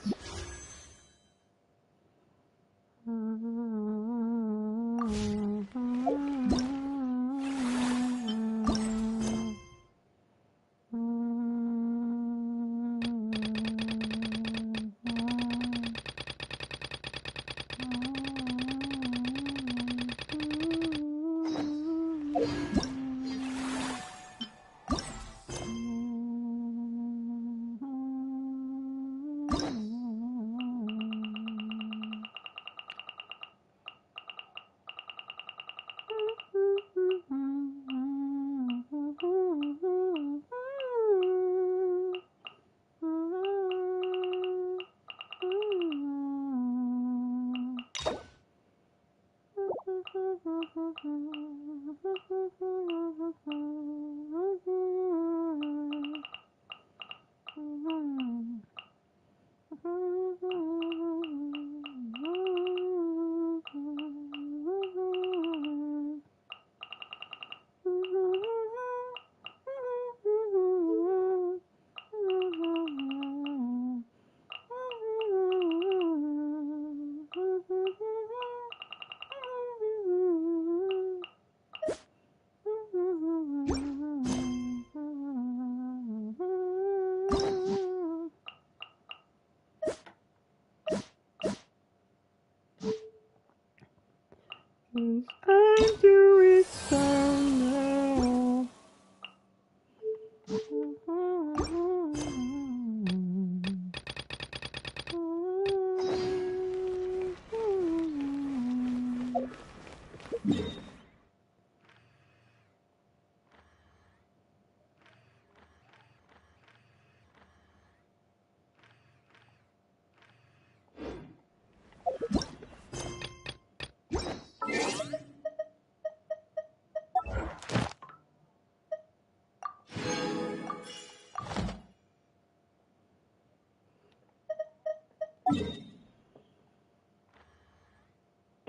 I do it so now.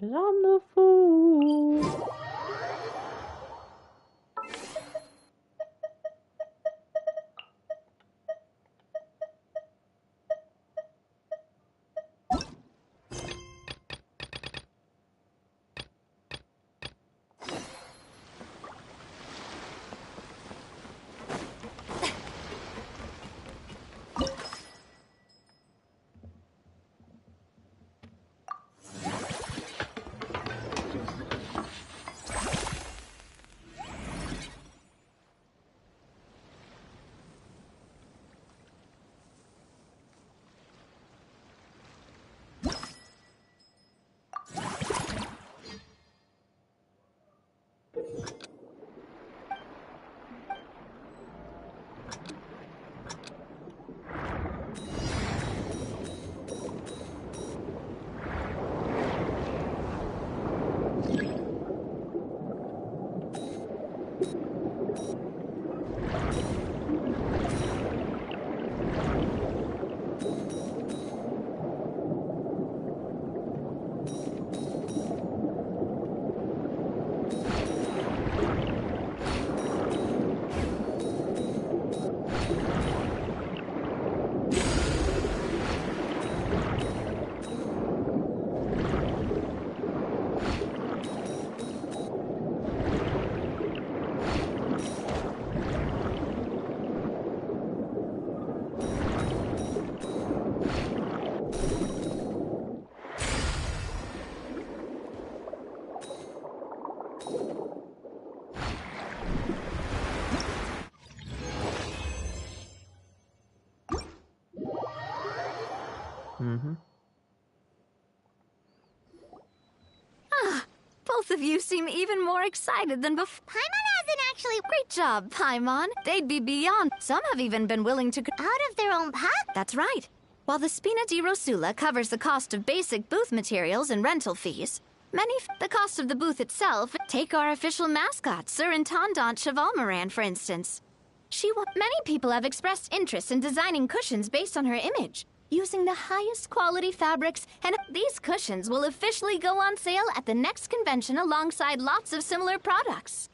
Cause I'm the fool. Mm-hmm. Ah, both of you seem even more excited than before. Paimon hasn't actually... Great job, Paimon. They'd be beyond. Some have even been willing to... Out of their own pocket? That's right. While the Spina di Rosula covers the cost of basic booth materials and rental fees, the cost of the booth itself. Take our official mascot, Sir Intendant Chevalmoran, for instance. Many people have expressed interest in designing cushions based on her image, using the highest quality fabrics, and these cushions will officially go on sale at the next convention alongside lots of similar products.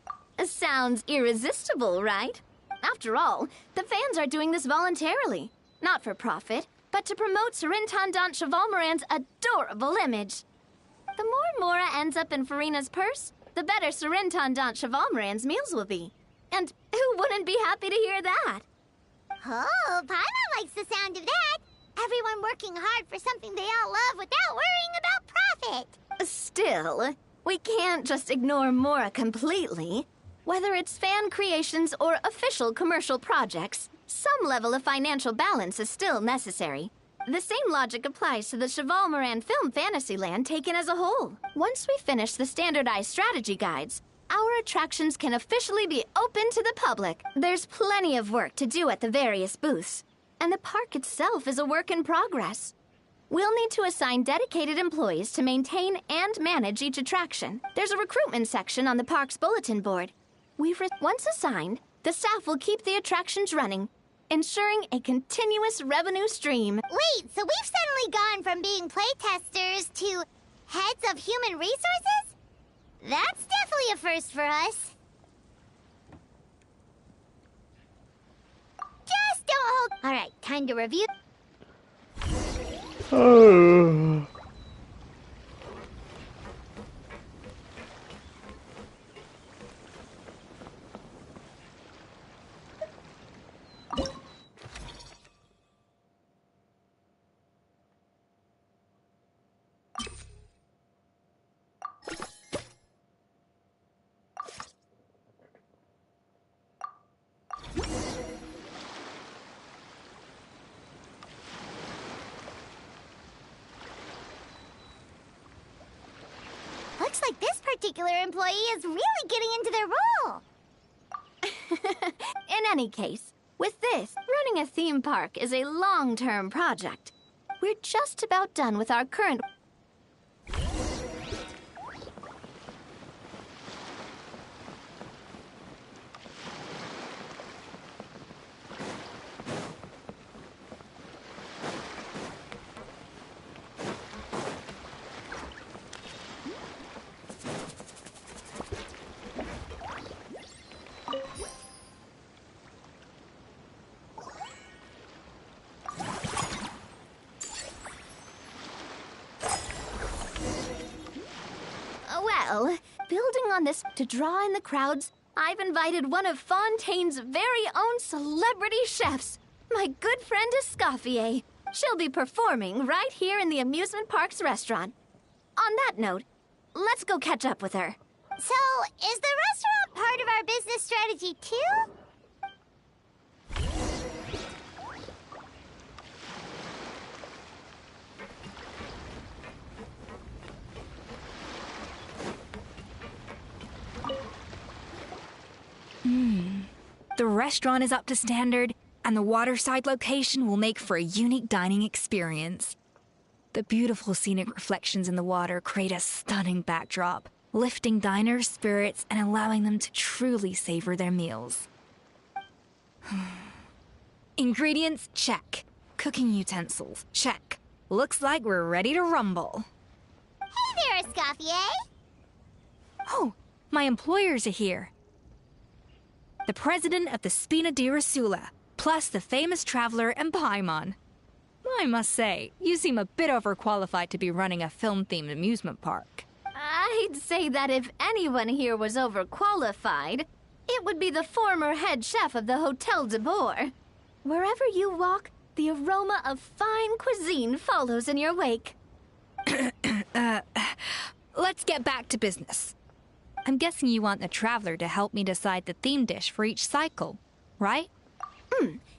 Sounds irresistible, right? After all, the fans are doing this voluntarily, not for profit, but to promote Sir Intendant Chevalmoran's adorable image. The more Mora ends up in Farina's purse, the better Sir Intendant Chevalmoran's meals will be. And who wouldn't be happy to hear that? Oh, Paimon likes the sound of that. Everyone working hard for something they all love without worrying about profit. Still, we can't just ignore Mora completely. Whether it's fan creations or official commercial projects, some level of financial balance is still necessary. The same logic applies to the Chevalmoran Film Fantasyland taken as a whole. Once we finish the standardized strategy guides, our attractions can officially be open to the public. There's plenty of work to do at the various booths, and the park itself is a work in progress. We'll need to assign dedicated employees to maintain and manage each attraction. There's a recruitment section on the park's bulletin board. Once assigned, the staff will keep the attractions running, ensuring a continuous revenue stream. Wait, so we've suddenly gone from being playtesters to heads of human resources? That's definitely a first for us. Just don't hold... Alright, time to review. Oh. Looks like this particular employee is really getting into their role. In any case, with this, running a theme park is a long-term project. We're just about done with our current... Well, building on this to draw in the crowds, I've invited one of Fontaine's very own celebrity chefs, my good friend Escoffier. She'll be performing right here in the amusement park's restaurant. On that note, let's go catch up with her. So, is the restaurant part of our business strategy too? The restaurant is up to standard, and the waterside location will make for a unique dining experience. The beautiful scenic reflections in the water create a stunning backdrop, lifting diners' spirits and allowing them to truly savor their meals. Ingredients, check. Cooking utensils, check. Looks like we're ready to rumble. Hey there, Escoffier! Oh, my employers are here. The president of the Spina di Rosula, plus the famous traveler and Paimon. I must say, you seem a bit overqualified to be running a film-themed amusement park. I'd say that if anyone here was overqualified, it would be the former head chef of the Hotel de Boer. Wherever you walk, the aroma of fine cuisine follows in your wake. Let's get back to business. I'm guessing you want the traveler to help me decide the theme dish for each cycle, right?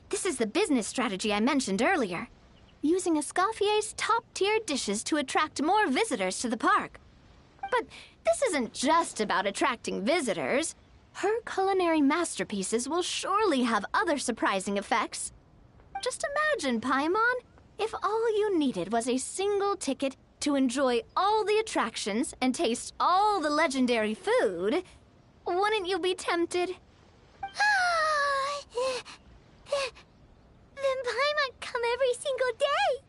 This is the business strategy I mentioned earlier. using Escoffier's top-tier dishes to attract more visitors to the park. But this isn't just about attracting visitors. Her culinary masterpieces will surely have other surprising effects. Just imagine, Paimon, if all you needed was a single ticket to enjoy all the attractions and taste all the legendary food. Wouldn't you be tempted? Then Paimon come every single day.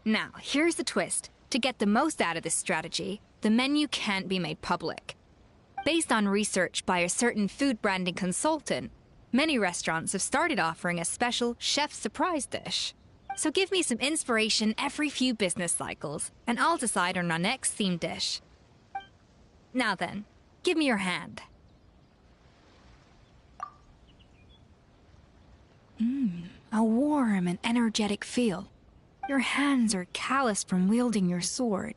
Now, here's the twist. To get the most out of this strategy, the menu can't be made public. Based on research by a certain food branding consultant, many restaurants have started offering a special chef surprise dish. So give me some inspiration every few business cycles, and I'll decide on our next theme dish. Now then, give me your hand. A warm and energetic feel. Your hands are calloused from wielding your sword,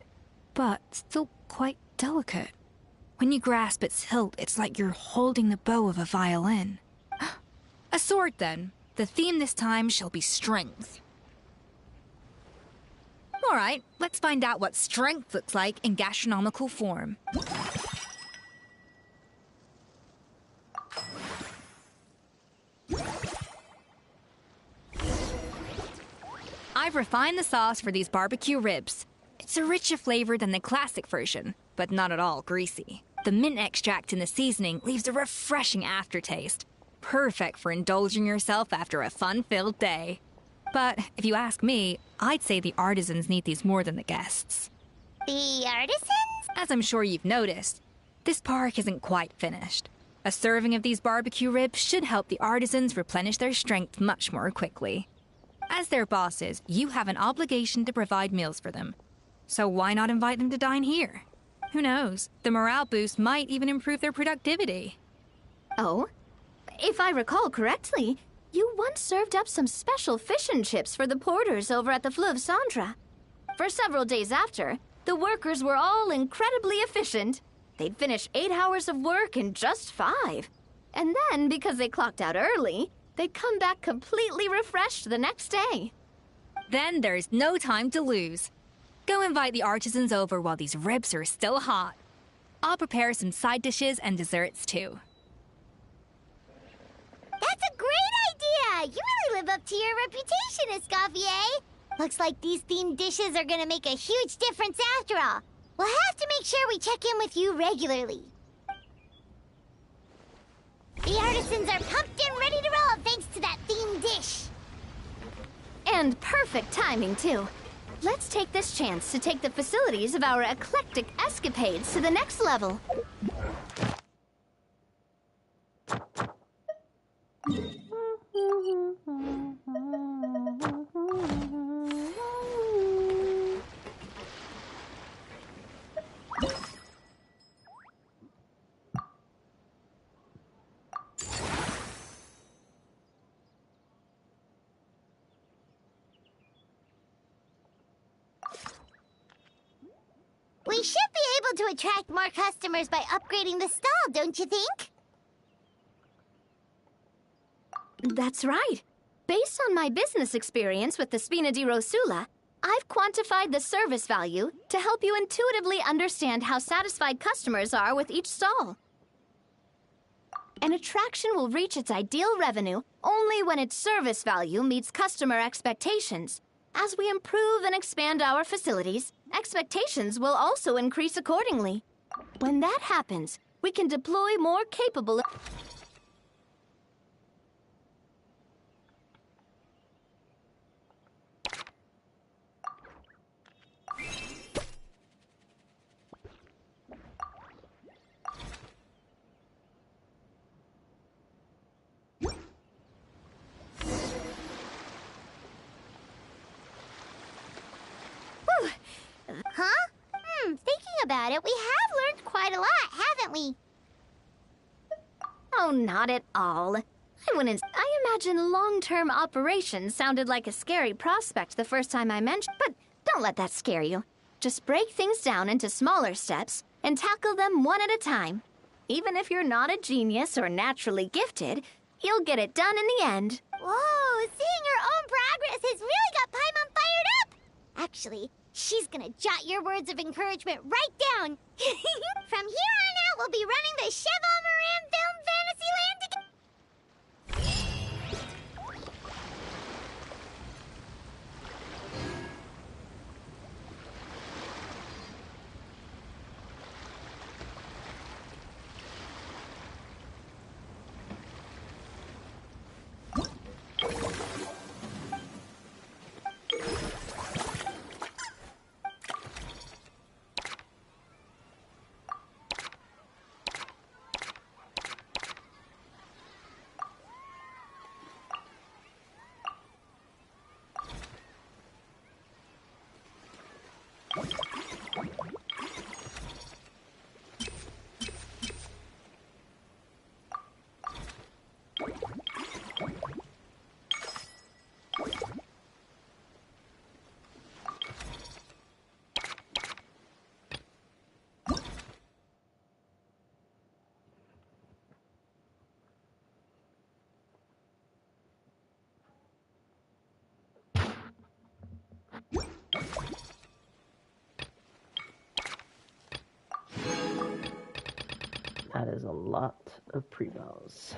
but still quite delicate. When you grasp its hilt, it's like you're holding the bow of a violin. A sword, then. The theme this time shall be strength. All right, let's find out what strength looks like in gastronomical form. I've refined the sauce for these barbecue ribs. It's a richer flavor than the classic version, but not at all greasy. The mint extract in the seasoning leaves a refreshing aftertaste, perfect for indulging yourself after a fun-filled day. But if you ask me, I'd say the artisans need these more than the guests. The artisans? As I'm sure you've noticed, this park isn't quite finished. A serving of these barbecue ribs should help the artisans replenish their strength much more quickly. As their bosses, you have an obligation to provide meals for them. So why not invite them to dine here? Who knows? The morale boost might even improve their productivity. Oh? If I recall correctly, you once served up some special fish and chips for the porters over at the Fleuve Centre. For several days after, the workers were all incredibly efficient. They'd finish 8 hours of work in just 5. And then, because they clocked out early, they'd come back completely refreshed the next day. Then there's no time to lose. Go invite the artisans over while these ribs are still hot. I'll prepare some side dishes and desserts too. That's a great idea! You really live up to your reputation, Escoffier. Looks like these themed dishes are gonna make a huge difference after all. We'll have to make sure we check in with you regularly. The artisans are pumped and ready to roll thanks to that themed dish. And perfect timing, too. Let's take this chance to take the facilities of our eclectic escapades to the next level. We should be able to attract more customers by upgrading the stall, don't you think? That's right. Based on my business experience with the Spina di Rosula, I've quantified the service value to help you intuitively understand how satisfied customers are with each stall. An attraction will reach its ideal revenue only when its service value meets customer expectations. As we improve and expand our facilities, expectations will also increase accordingly. When that happens, we can deploy more capable... Huh? Thinking about it, we have learned quite a lot, haven't we? Oh, not at all. I imagine long-term operations sounded like a scary prospect the first time I mentioned, but don't let that scare you. Just break things down into smaller steps and tackle them one at a time. Even if you're not a genius or naturally gifted, you'll get it done in the end. Whoa, seeing your own progress has really got Actually, she's gonna jot your words of encouragement right down. From here on out, we'll be running the Cheval Moran Film Fantasyland together. That is a lot of pre-bows.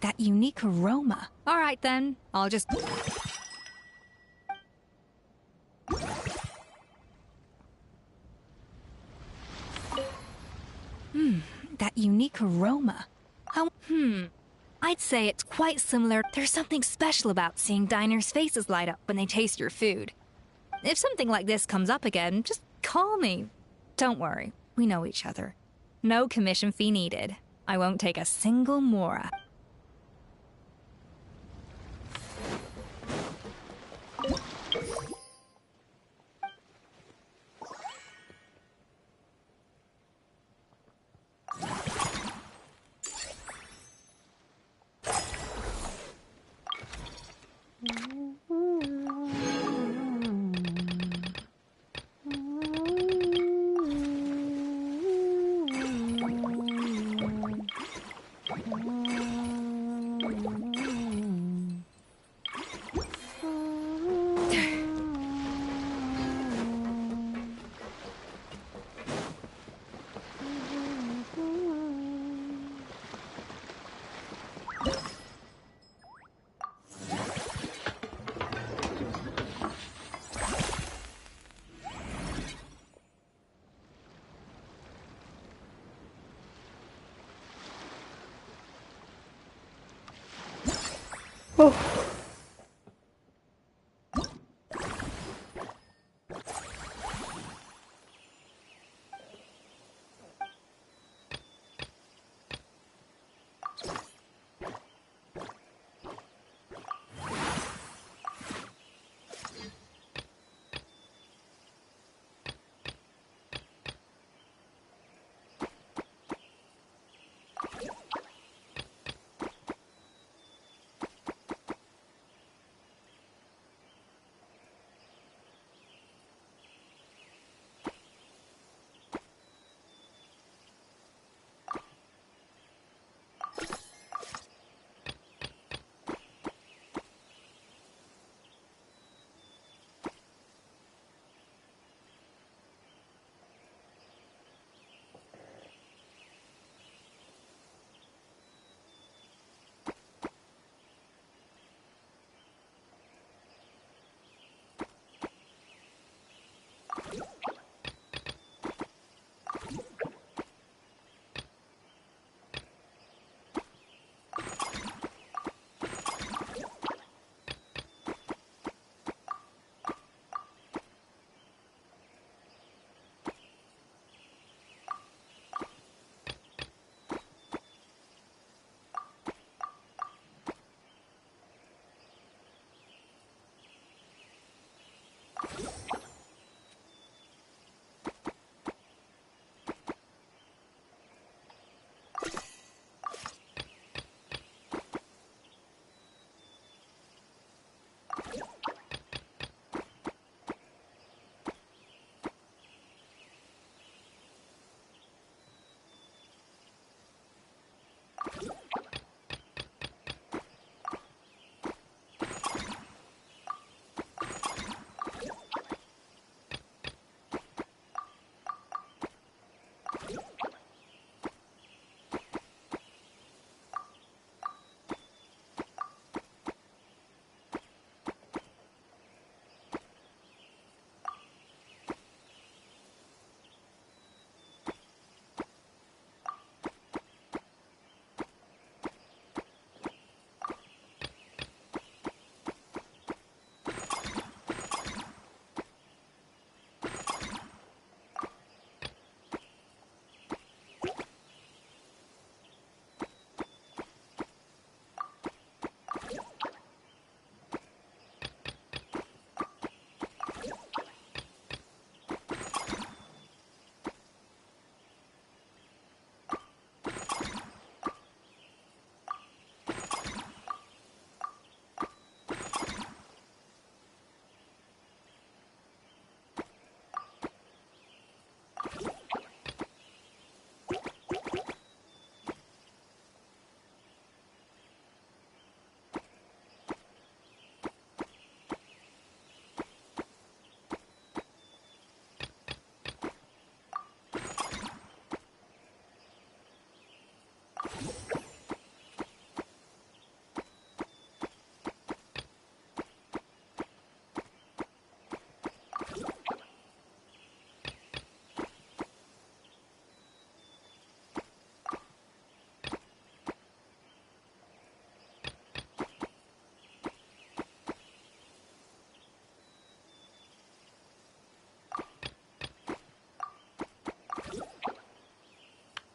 That unique aroma. All right then, I'll just... That unique aroma. I'd say it's quite similar. There's something special about seeing diners' faces light up when they taste your food. If something like this comes up again, just call me. Don't worry, we know each other. No commission fee needed. I won't take a single mora.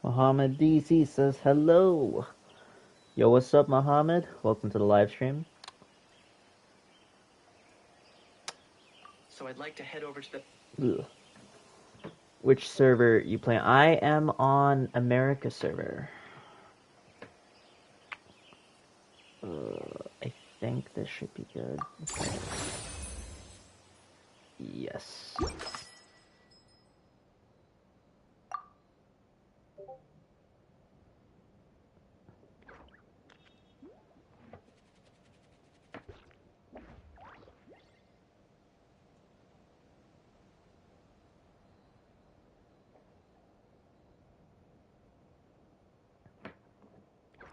Muhammad DC says hello. Yo, what's up, Muhammad? Welcome to the live stream. So I'd like to head over to the... Ugh. Which server you playing? I am on America server. I think this should be good. Yes.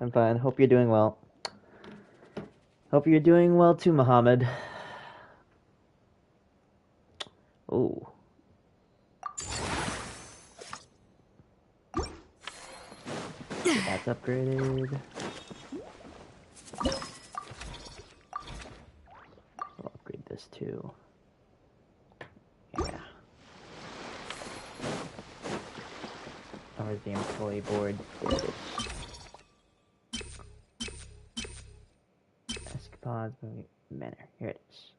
I'm fine. Hope you're doing well. Hope you're doing well too, Muhammad. Oh. That's upgraded. I'll upgrade this too. Yeah. Where's the employee board? There it is. Escapades, manner. Here it is.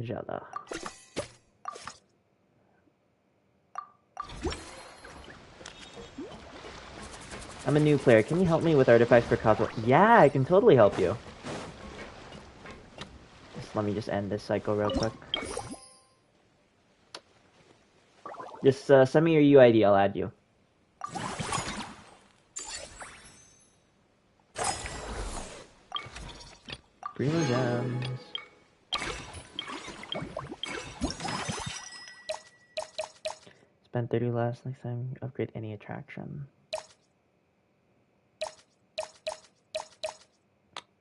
Jala. I'm a new player. Can you help me with artifacts for cosplay? Yeah, I can totally help you. Let me just end this cycle real quick. Just send me your UID, I'll add you. Primo gems. Spend 30 less next time you upgrade any attraction.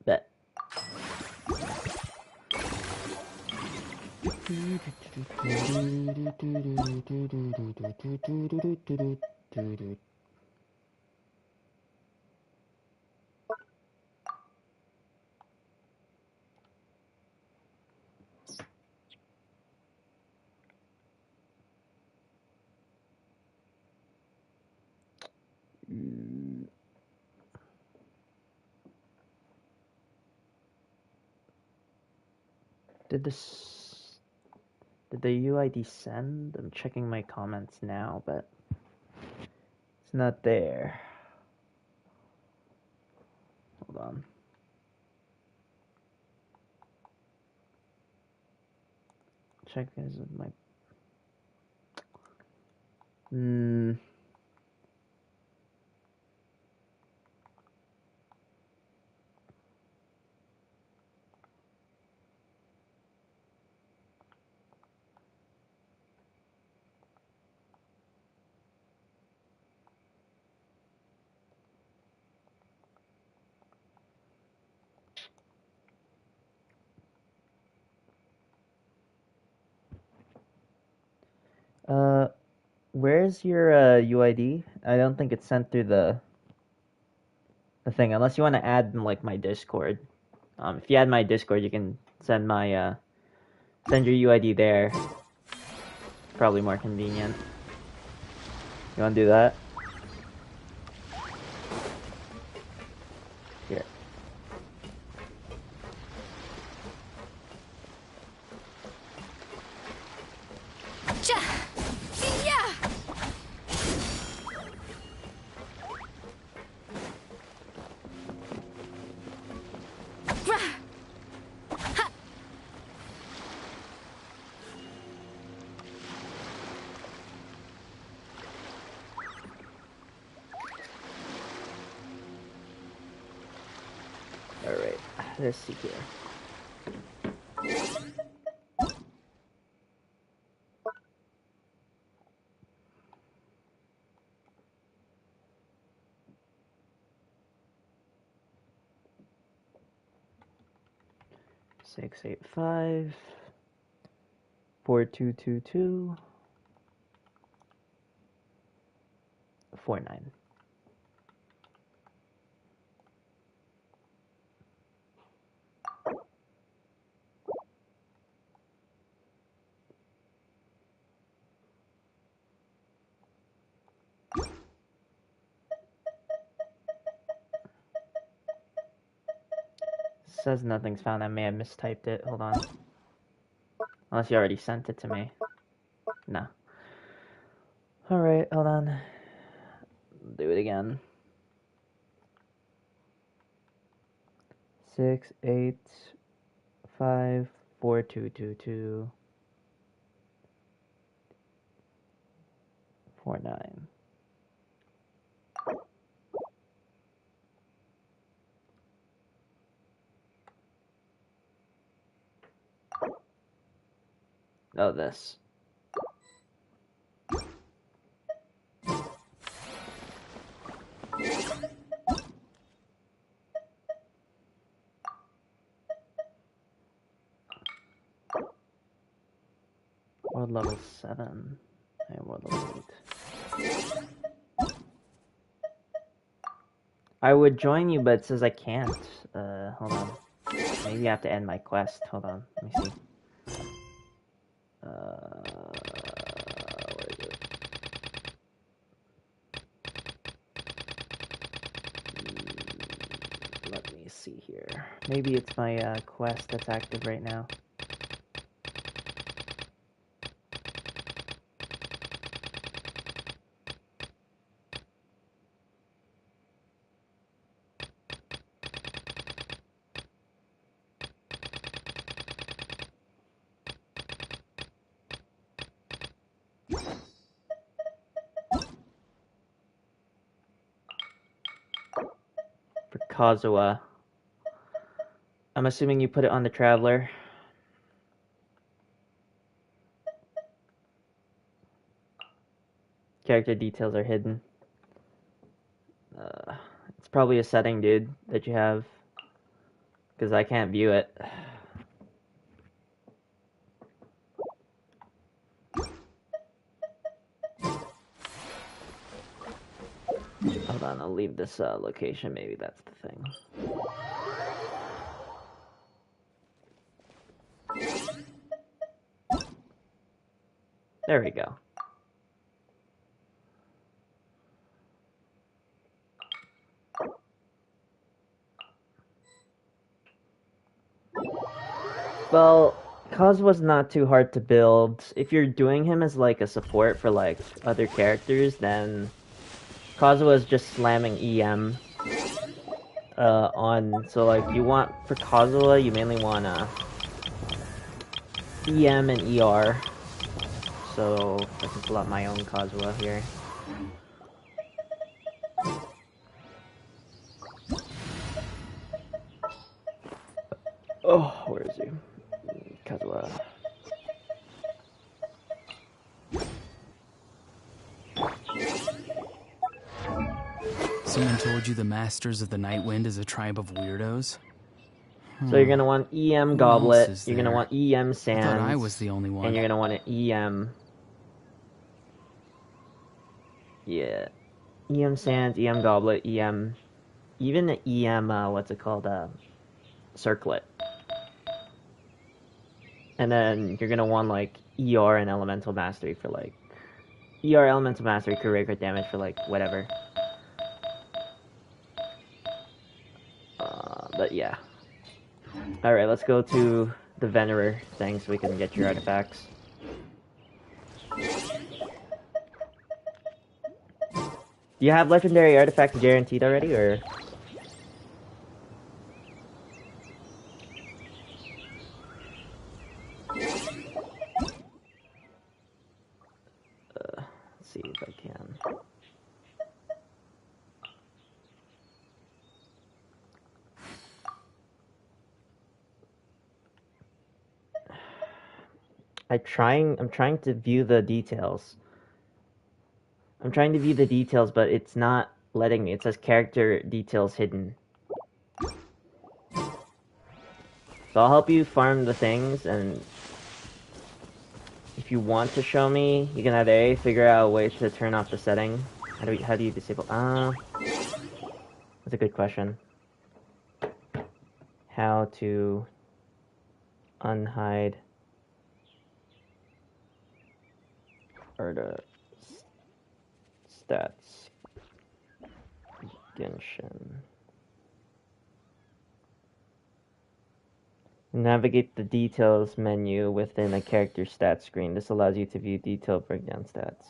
Bet. Did the UID send? I'm checking my comments now, but it's not there. Hold on. Check this with my... Where's your UID? I don't think it's sent through the thing, unless you want to add like my Discord. If you add my Discord, you can send my send your UID there. Probably more convenient. You want to do that? Here. Alright, let's see here. Six, 8, 5, 4, 2, 2, 2, 4, 9. says nothing's found. I may have mistyped it. Hold on. Unless you already sent it to me. No. Alright, hold on. Do it again. 6, 8, 5, 4, 2, 2, 2, 4, 9. Oh, this. World level 7. And world level 8. I would join you, but it says I can't. Hold on. Maybe I have to end my quest. Hold on. Let me see. Where is it? Let me see here. Maybe it's my quest that's active right now. For Kazuha. I'm assuming you put it on the Traveler. Character details are hidden. It's probably a setting, dude, that you have. Because I can't view it. Hold on, I'll leave this location. Maybe that's the thing. There we go. Well, Kazuha's not too hard to build. If you're doing him as like a support for like other characters, then Kazuha's just slamming EM on. So like you want for Kazuha, you mainly want EM and ER. So I can pull out my own Kazuha here. Oh, where is he? Kazuha. Someone told you the Masters of the Night Wind is a tribe of weirdos? So you're gonna want EM Goblet, you're gonna want EM I Sands, thought I was the only one. and you're gonna want an EM. Yeah. EM Sands, EM Goblet, EM. Even the EM, what's it called? Circlet. And then you're gonna want like ER and Elemental Mastery for like. ER Elemental Mastery could crit damage for like whatever. But yeah. Alright, let's go to the Venerer thing so we can get your artifacts. Do you have legendary artifacts guaranteed already, or? Let's see if I can. I'm trying to view the details. I'm trying to view the details, but it's not letting me. It says character details hidden. So I'll help you farm the things, and if you want to show me, you can either A, figure out a way to turn off the setting. How do you disable? That's a good question. How to unhide stats Genshin. Navigate the details menu within a character stats screen. This allows you to view detailed breakdown stats.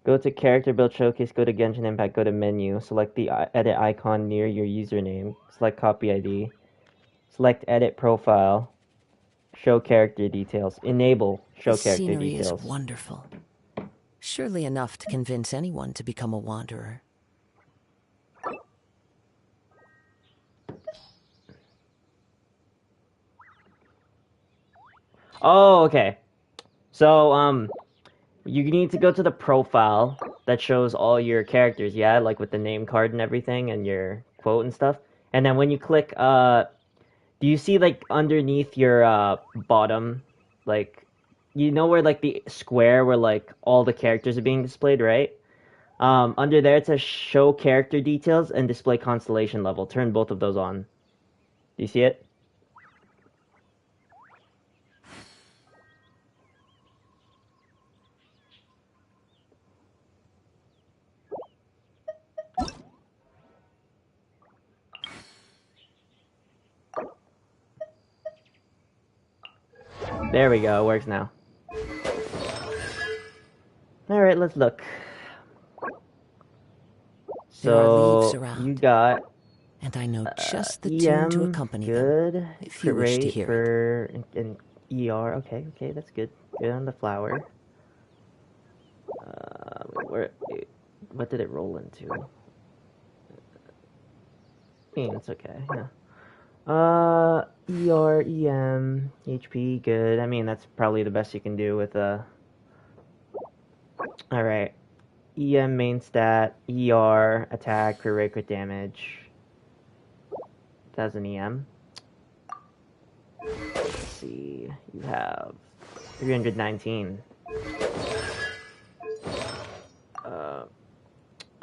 Go to Character Build Showcase, go to Genshin Impact, go to Menu, select the edit icon near your username, select Copy ID, select Edit Profile, Show Character Details, enable Show The Character scenery Details. is wonderful. Surely enough to convince anyone to become a wanderer. Oh, okay. So, you need to go to the profile that shows all your characters, yeah? Like with the name card and everything and your quote and stuff. And then when you click, do you see, like, underneath your, bottom, like, you know where, like, the square where, like, all the characters are being displayed, right? Under there it says show character details and display constellation level. Turn both of those on. Do you see it? There we go, it works now. Alright, let's look. There are leaves So, around, you got and I know just the tune to accompany good. them, if you wish to hear for and ER. Okay, that's good. Good on the flower. What did it roll into? It's okay, yeah. ER, EM, HP, good. I mean, that's probably the best you can do with Alright. EM main stat, ER, attack, crit rate, crit damage. That's an EM. Let's see. You have 319.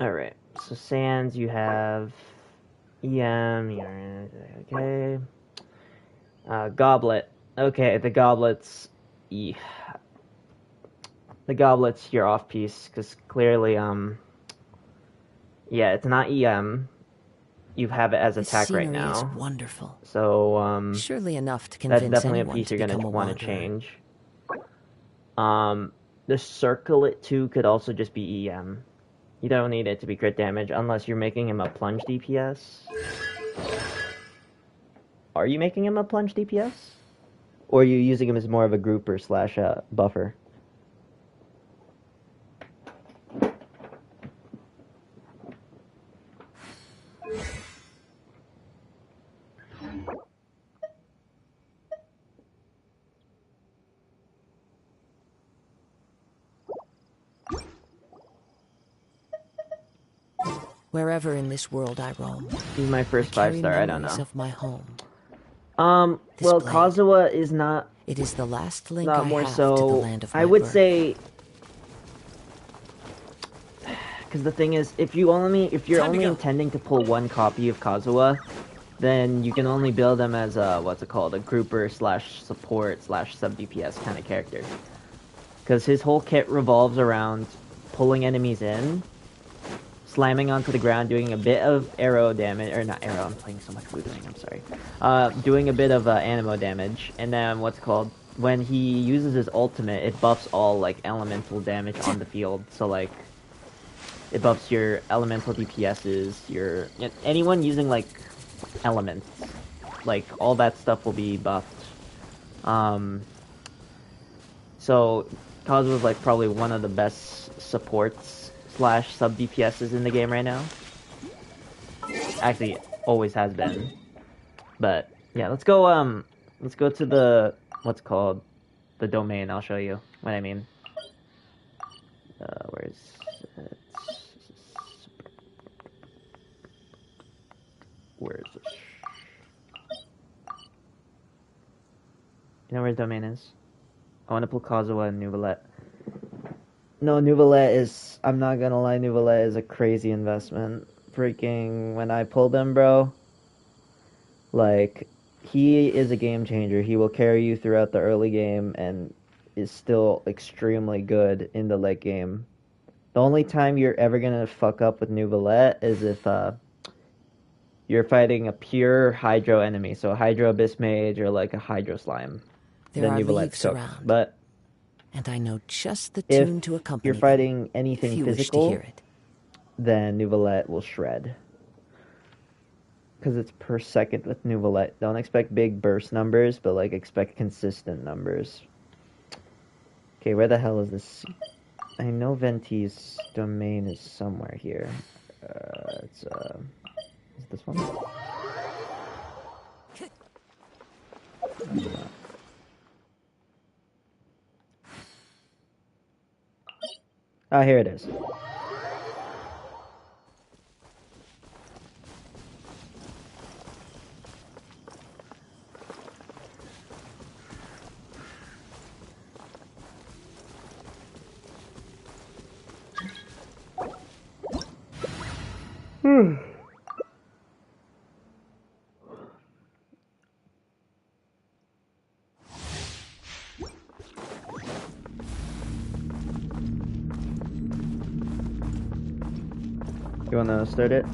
Alright. So Sands, you have EM, okay. Goblet. Okay, the goblet's the goblet's your off piece, because clearly, yeah, it's not EM. You have it as attack right now. Is wonderful. So, surely enough to convince that's definitely a anyone piece to you're gonna become a want to wanderer. change. The circlet too could also just be EM. You don't need it to be crit damage unless you're making him a plunge DPS. Are you making him a plunge DPS? Or are you using him as more of a grouper slash buffer? Wherever in this world I roam, He's my first 5-star, I don't know. Of my home. Well, Kazuha is not. It is the last link not I more have so. to the land of my I would birth. say, because the thing is, if you're only intending to pull one copy of Kazuha, then you can only build him as a what's it called, a grouper slash support slash sub DPS kind of character. Because his whole kit revolves around pulling enemies in, slamming onto the ground, doing a bit of arrow damage, or not arrow, I'm playing so much Blue Ring, I'm sorry. Doing a bit of animo damage, and then what's it called, when he uses his ultimate, it buffs all, like, elemental damage on the field, so, like, it buffs your elemental DPSs, anyone using, like, elements, like, all that stuff will be buffed. So, Kazuha's, like, probably one of the best supports slash sub DPSs in the game right now. Actually, always has been. But yeah, let's go to the what's called the domain. I'll show you what I mean. Where is it? Where is it? You know where his domain is? I want to pull Kazuha and Nuvalet. No, Nuvalet is... I'm not gonna lie, Nuvalet is a crazy investment. Freaking... When I pulled him, bro... Like... He is a game changer. He will carry you throughout the early game and is still extremely good in the late game. The only time you're ever gonna fuck up with Nouvellette is if you're fighting a pure Hydro enemy, so a Hydro Abyss Mage or like a Hydro Slime. There Then are Nouvellette's leaves cooked. around. But And I know just the if tune to accompany you're them, fighting if anything you wish to physical, hear it. then Nouvellette will shred. Because it's per second with Nouvellette. Don't expect big burst numbers, but like expect consistent numbers. Okay, where the hell is this? I know Venti's domain is somewhere here. Is this one? Ah, here it is. You wanna start it?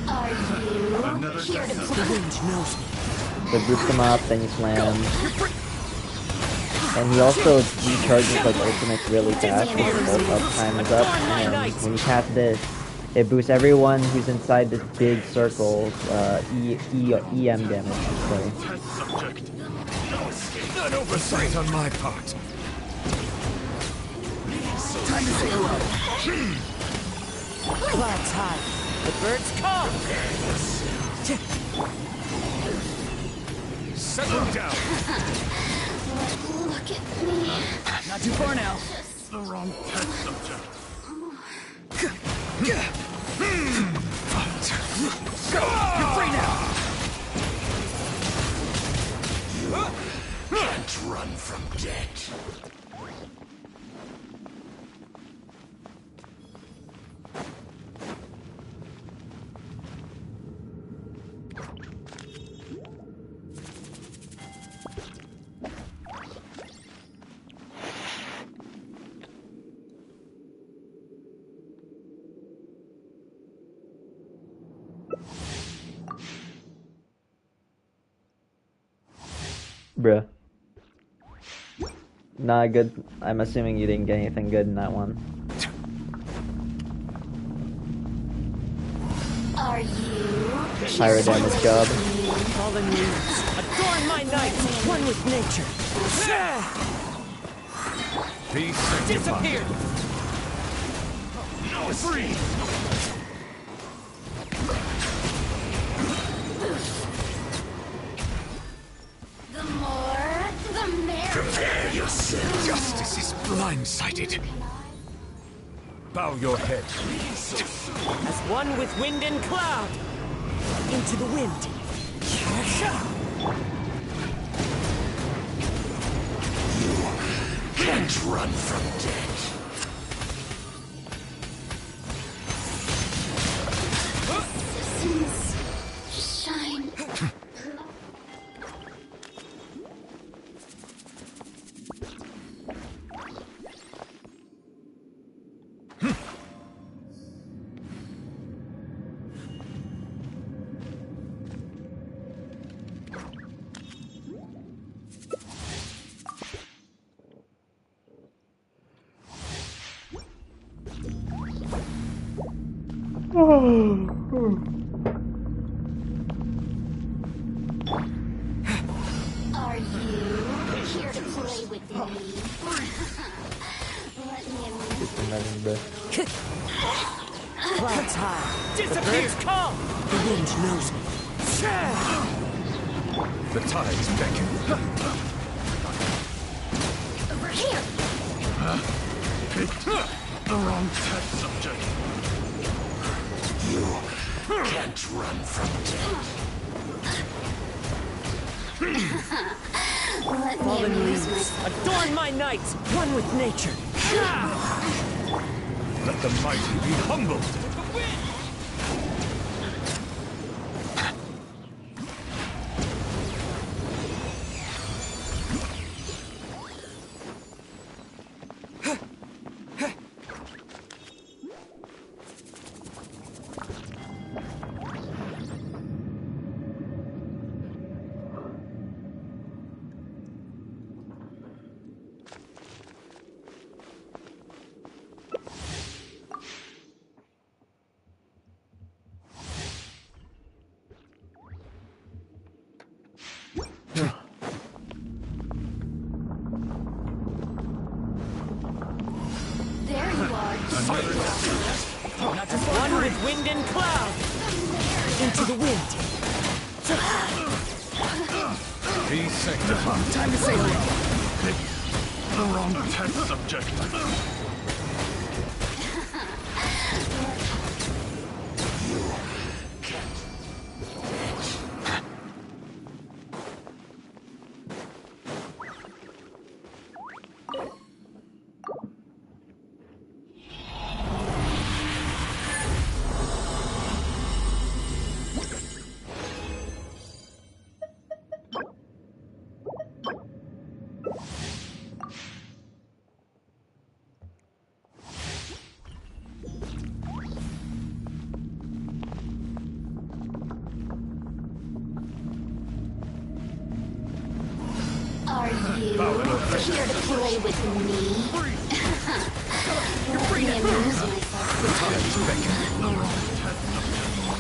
Are you here to play? So boost him up, then you slam. And he also recharges like ultimates really fast because his ult up time is up. And when you cast this, it boosts everyone who's inside this big circle, EM damage, so. Not oversight on my part. Time to say hello. Clouds high. The birds come. Settle down. Look at me. Not too far now. The wrong test subject. You're free now. You can't run from death. Bruh. Not good. I'm assuming you didn't get anything good in that one. Are you? Pyro damage job. Fallen leaves. Adorn my night. One with nature. Be sanctified. Disappeared. No, free. The more, the merrier. Prepare yourself. Justice is blindsided. Bow your head. As one with wind and cloud. Into the wind. Can't run from death. Shine. Are you here to play with me? Let me Clouds high. The birds come. The wind knows me. The tides beckon. over here. The wrong test subject. You can't run from death. Let me Fallen amuse leaves. myself. Adorn my night. One with nature. Let the mighty be humbled. Wind and cloud! Into the wind! Be sanctified. Time to say hello! The wrong test subject. Are you here to play with me? Let me amuse myself.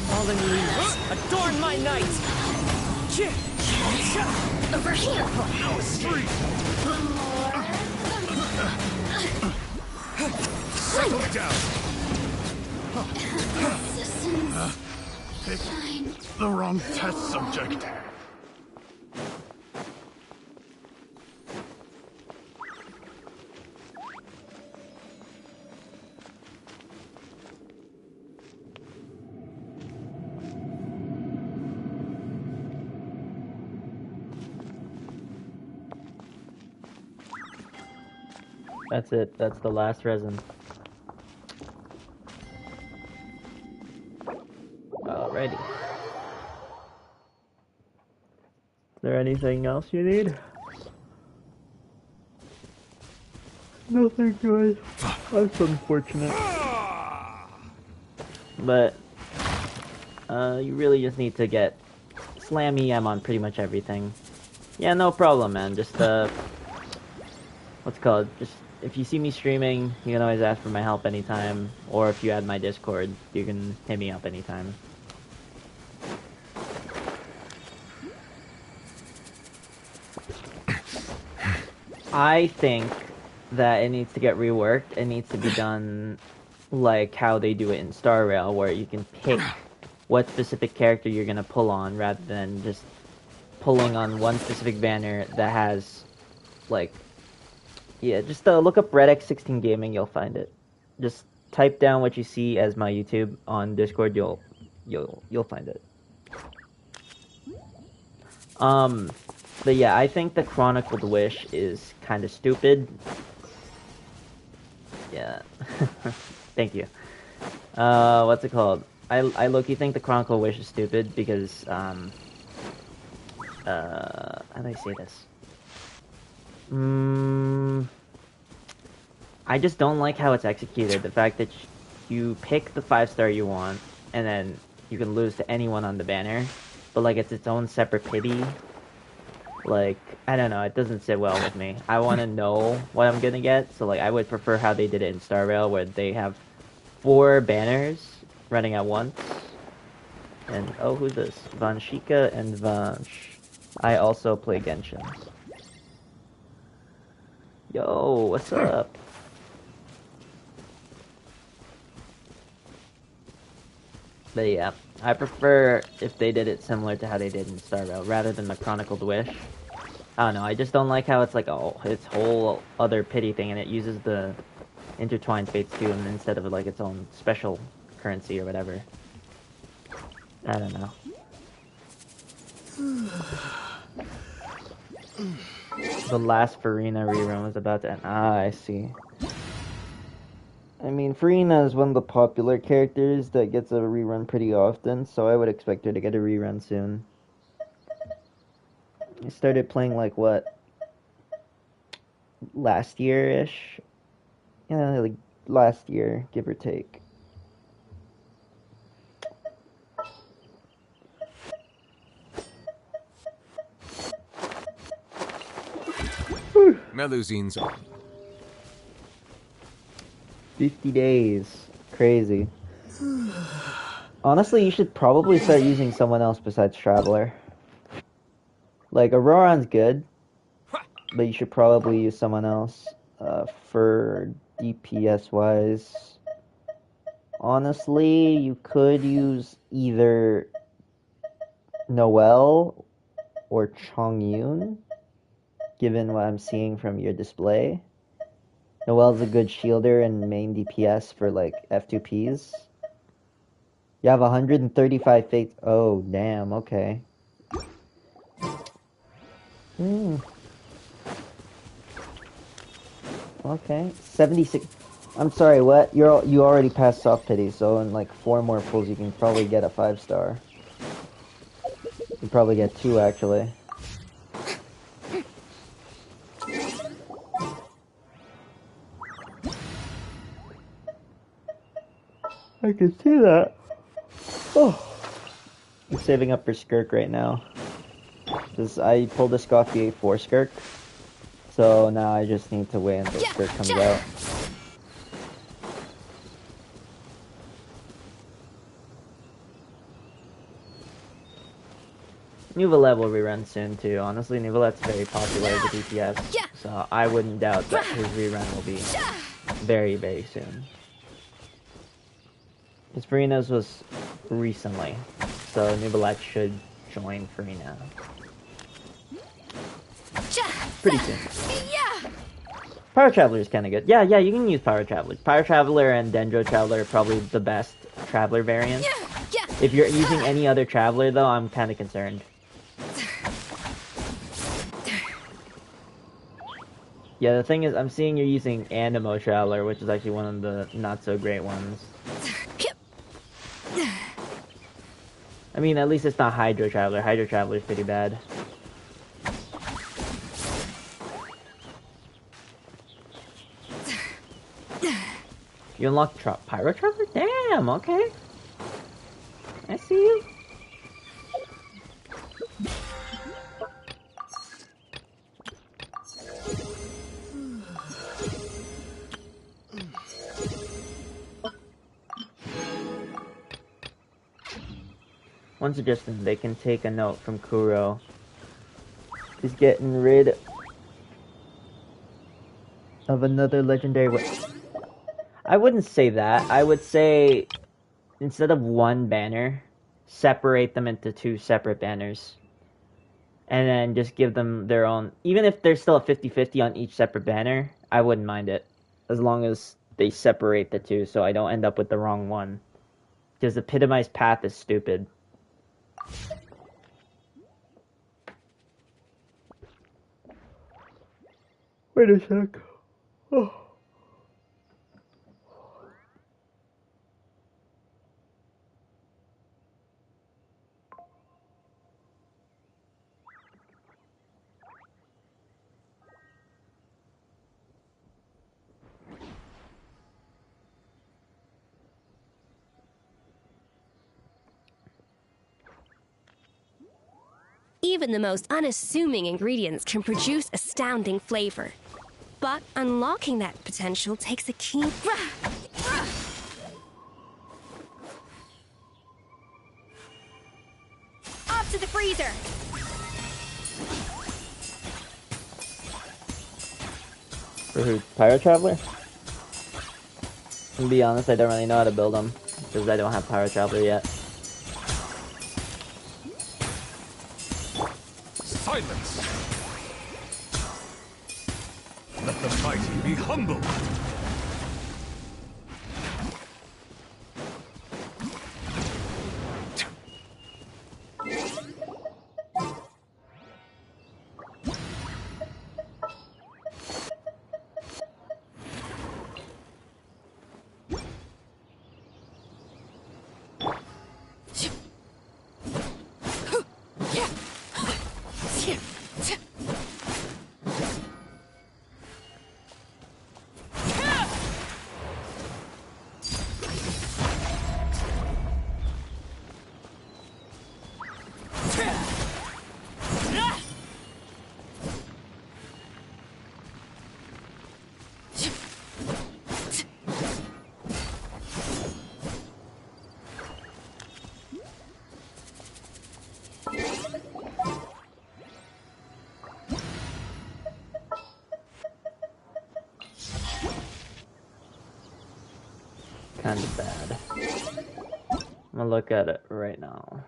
Fallen leaves, adorn my night! Over here! Settle down. Pick the wrong test subject. That's it. That's the last resin. Alrighty. Is there anything else you need? Nothing good. That's unfortunate. But, you really just need to get Slam EM on pretty much everything. Yeah, no problem, man. Just, what's it called? Just, if you see me streaming, you can always ask for my help anytime. Or if you add my Discord, you can hit me up anytime. I think that it needs to get reworked. It needs to be done like how they do it in Star Rail, where you can pick what specific character you're gonna pull on, rather than just pulling on one specific banner that has, like, yeah, just look up RedX16 Gaming, you'll find it. Just type down what you see as my YouTube on Discord, you'll find it. But yeah, I think the Chronicled Wish is kind of stupid. Yeah. Thank you. What's it called? I low-key think the Chronicle Wish is stupid because, how do I say this? I just don't like how it's executed. The fact that you pick the 5-star you want, and then you can lose to anyone on the banner, but like it's its own separate pity. Like, I don't know, it doesn't sit well with me. I want to know what I'm gonna get, so like I would prefer how they did it in Star Rail, where they have 4 banners running at once. And, oh, who's this? Vanshika and Vansh. I also play Genshin. Yo, what's up? But yeah, I prefer if they did it similar to how they did in Star Rail, rather than the Chronicled Wish. I don't know, I just don't like how it's like, oh, its whole other pity thing, and it uses the intertwined fates too, and instead of like its own special currency or whatever. I don't know. The last Farina rerun was about to end. Ah, I see. I mean, Farina is one of the popular characters that gets a rerun pretty often, so I would expect her to get a rerun soon. I started playing, like, what? Last year-ish? Yeah, like, last year, give or take. Melusine's on. 50 days. Crazy. Honestly, you should probably start using someone else besides Traveler. Like, Auroran's good, but you should probably use someone else. For DPS-wise, Honestly, you could use either Noelle or Chongyun, given what I'm seeing from your display. Noelle's a good shielder and main DPS for like F2Ps. You have 135 faith. Oh, damn, okay. Okay, 76. I'm sorry, what? You already passed soft pity, so in like 4 more pulls you can probably get a 5-star. You probably get 2 actually. I can see that. Oh. I'm saving up for Skirk right now. Because I pulled a Scoffy 4 Skirk. So now I just need to wait until Skirk comes out. Nuvalet will rerun soon too. Honestly, Nuvalet's very popular as a DPS. So I wouldn't doubt that his rerun will be very, very soon. His Farina's was recently. So Nuvalet should join Farina pretty soon. Power Traveler is kind of good. Yeah, you can use Power Traveler. Power Traveler and Dendro Traveler are probably the best Traveler variants. If you're using any other Traveler, though, I'm kind of concerned. Yeah, the thing is, I'm seeing you're using Animo Traveler, which is actually one of the not-so-great ones. I mean, at least it's not Hydro Traveler. Hydro Traveler is pretty bad. You unlocked Pyro Traveler? Damn, okay. I see you. One suggestion, they can take a note from Kuro. He's getting rid of another legendary weapon. I wouldn't say that. I would say, instead of one banner, separate them into 2 separate banners. And then just give them their own... Even if there's still a 50-50 on each separate banner, I wouldn't mind it. As long as they separate the 2 so I don't end up with the wrong one. Because Epitomized Path is stupid. Wait a sec. Oh. Even the most unassuming ingredients can produce astounding flavor. But unlocking that potential takes a keen... Off to the freezer! For who? Pyro Traveler? To be honest, I don't really know how to build them. Because I don't have Pyro Traveler yet. Silence! Let the mighty be humble! Kind of bad. gonna look at it right now.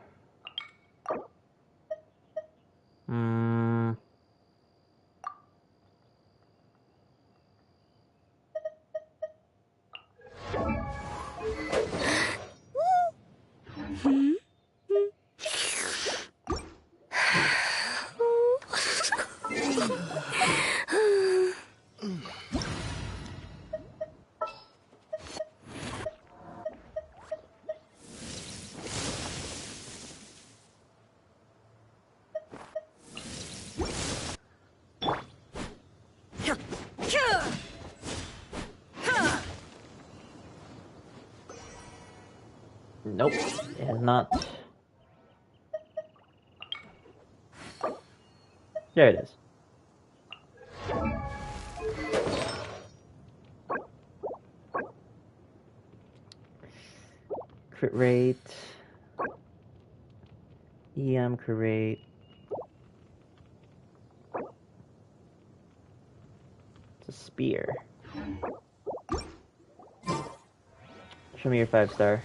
Nope, it has not. There it is. Crit rate. EM crit rate. It's a spear. Show me your 5-star.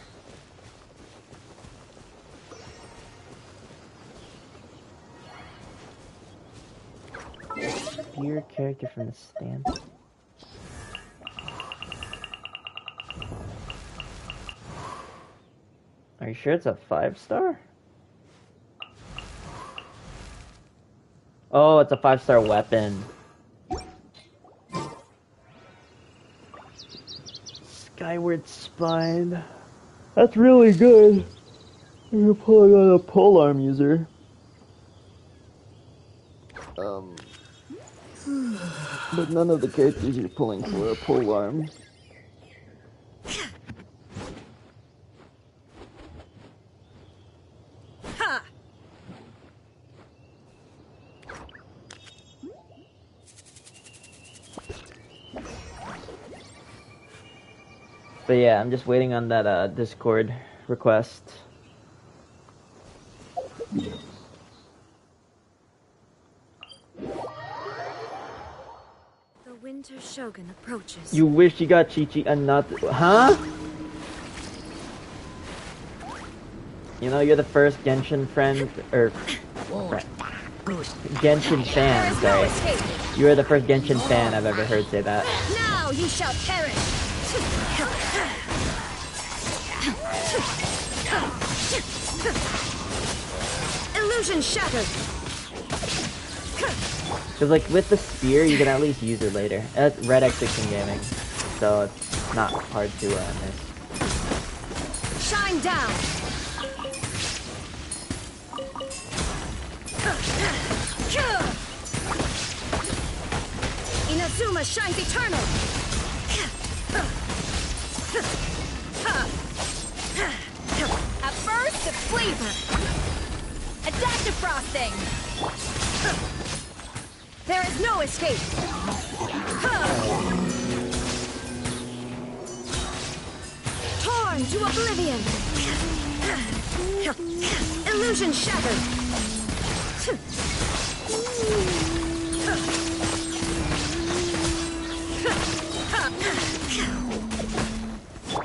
Spear character from the stand. Are you sure it's a 5-star? Oh, it's a 5-star weapon. Skyward Spine. That's really good. You're pulling on a polearm user. But none of the characters you're pulling for are polearm. But yeah, I'm just waiting on that Discord request. The Winter Shogun approaches. You wish you got Chi-Chi and not... Huh? You know, you're the first Genshin friend... Or... friend. Genshin fan, sorry. You are the first Genshin fan I've ever heard say that. Now you shall perish! Illusion shattered! Cause like with the spear, you can at least use it later. That's Red X16 Gaming, so it's not hard to miss. Shine down! Inazuma shines eternal! A burst of flavor! Adaptive frosting! There is no escape! Torn to oblivion! Illusion shattered!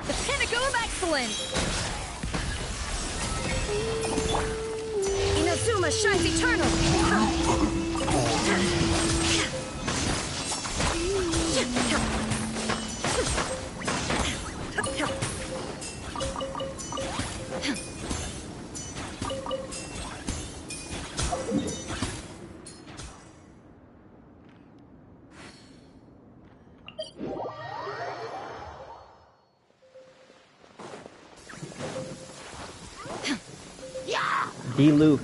The pinnacle of excellence! Inazuma shines eternal! D-Luke.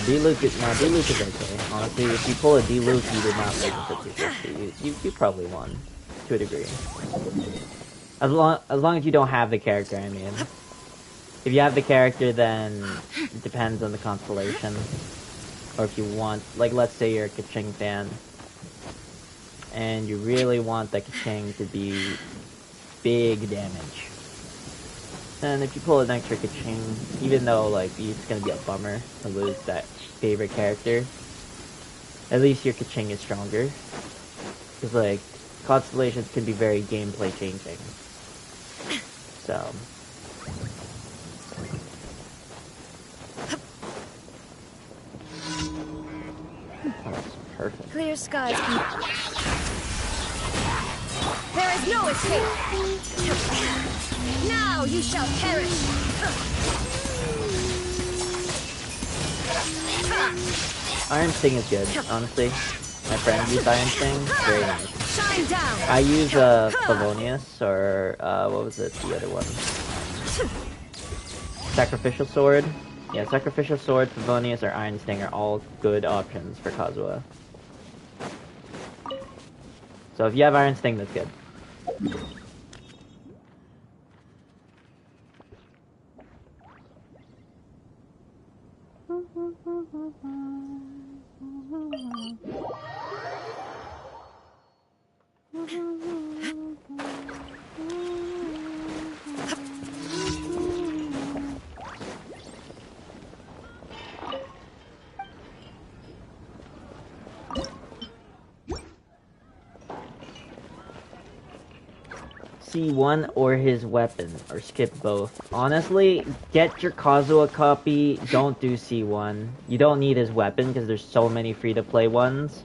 D-Luke is okay. Honestly, if you pull a D-Luke, you did not make it for 250. You probably won, to a degree. As long as you don't have the character, I mean. If you have the character, then it depends on the constellation. Or if you want, like, let's say you're a Kaching fan, and you really want that Kaching to be big damage. And if you pull an extra Kaching, even though, like, it's gonna be a bummer to lose that favorite character, at least your Kaching is stronger. Because, like, constellations can be very gameplay changing. So, Clear skies can... There is no escape! Now you shall perish! Iron Sting is good, honestly. My friend used Iron Sting, very nice. Shine down! I use Favonius, or what was it, the other one? Sacrificial Sword. Yeah, Sacrificial Sword, Favonius, or Iron Sting are all good options for Kazuha. So if you have Iron Sting, that's good. C1 or his weapon, or skip both. Honestly, get your Kazuha copy, don't do C1. You don't need his weapon, because there's so many free-to-play ones.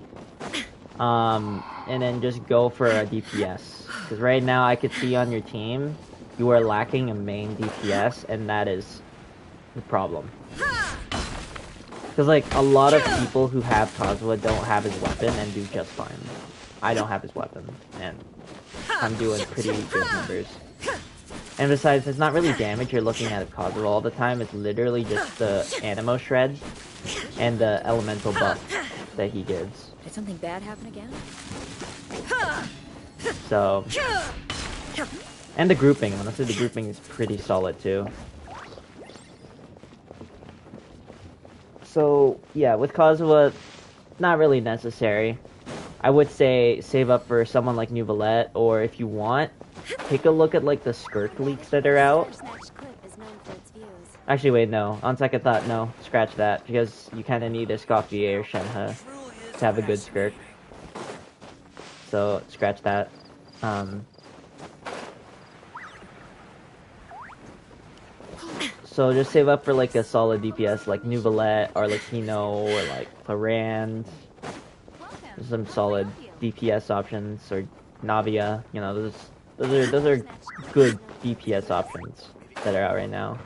And then just go for a DPS. Because right now, I could see on your team, you are lacking a main DPS, and that is the problem. Because, like, a lot of people who have Kazuha don't have his weapon and do just fine. I don't have his weapon, and I'm doing pretty good numbers. And besides, it's not really damage you're looking at Kazuha all the time, it's literally just the Animo Shred and the elemental buff that he gives. Did something bad happen again? So... And the grouping, honestly the grouping is pretty solid too. So, yeah, with Kazuha, not really necessary. I would say save up for someone like Nuvolette, or if you want, take a look at like the Skirk leaks that are out. Actually, wait, no. On second thought, no. Scratch that, because you kind of need a Escoffier or Shenhe to have a good Skirk. So, scratch that. So just save up for like a solid DPS like Nuvolette, Arlecchino, or like Clarand. Some solid DPS options, or Navia. You know, those are good DPS options that are out right now.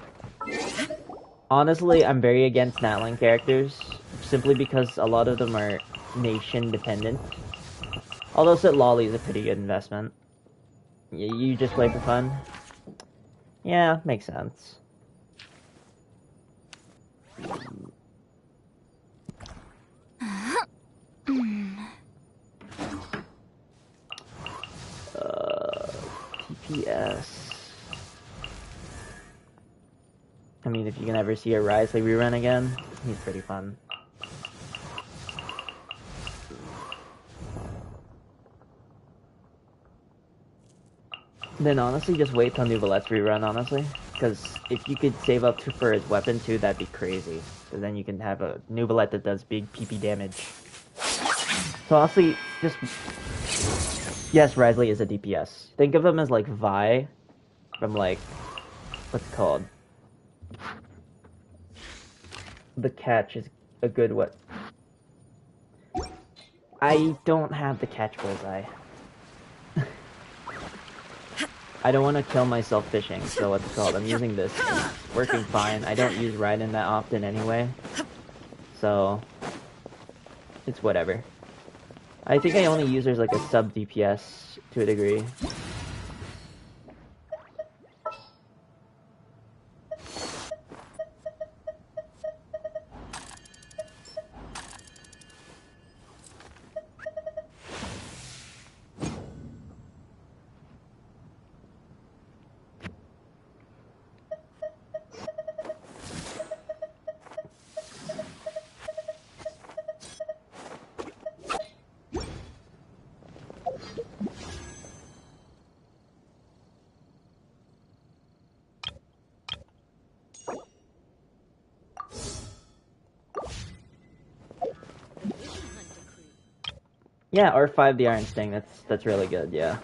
Honestly, I'm very against Natlan characters, simply because a lot of them are nation dependent. Although Sit Lolly is a pretty good investment. You just play for fun. Yeah, makes sense. TPS. I mean, if you can ever see a Risley rerun again, he's pretty fun. Then honestly, just wait till Nuvolette's rerun, honestly. Because if you could save up for his weapon too, that'd be crazy. Because then you can have a Nuvolette that does big PP damage. So honestly, just... Yes, Risley is a DPS. Think of him as like Vi from like... What's it called? The Catch is a good what? I don't have the Catch bullseye. I don't want to kill myself fishing, so what's it called? I'm using this. It's working fine. I don't use Raiden that often anyway. So... It's whatever. I think I only use her as like a sub DPS to a degree. Yeah, R5 the Iron Sting, that's really good, yeah.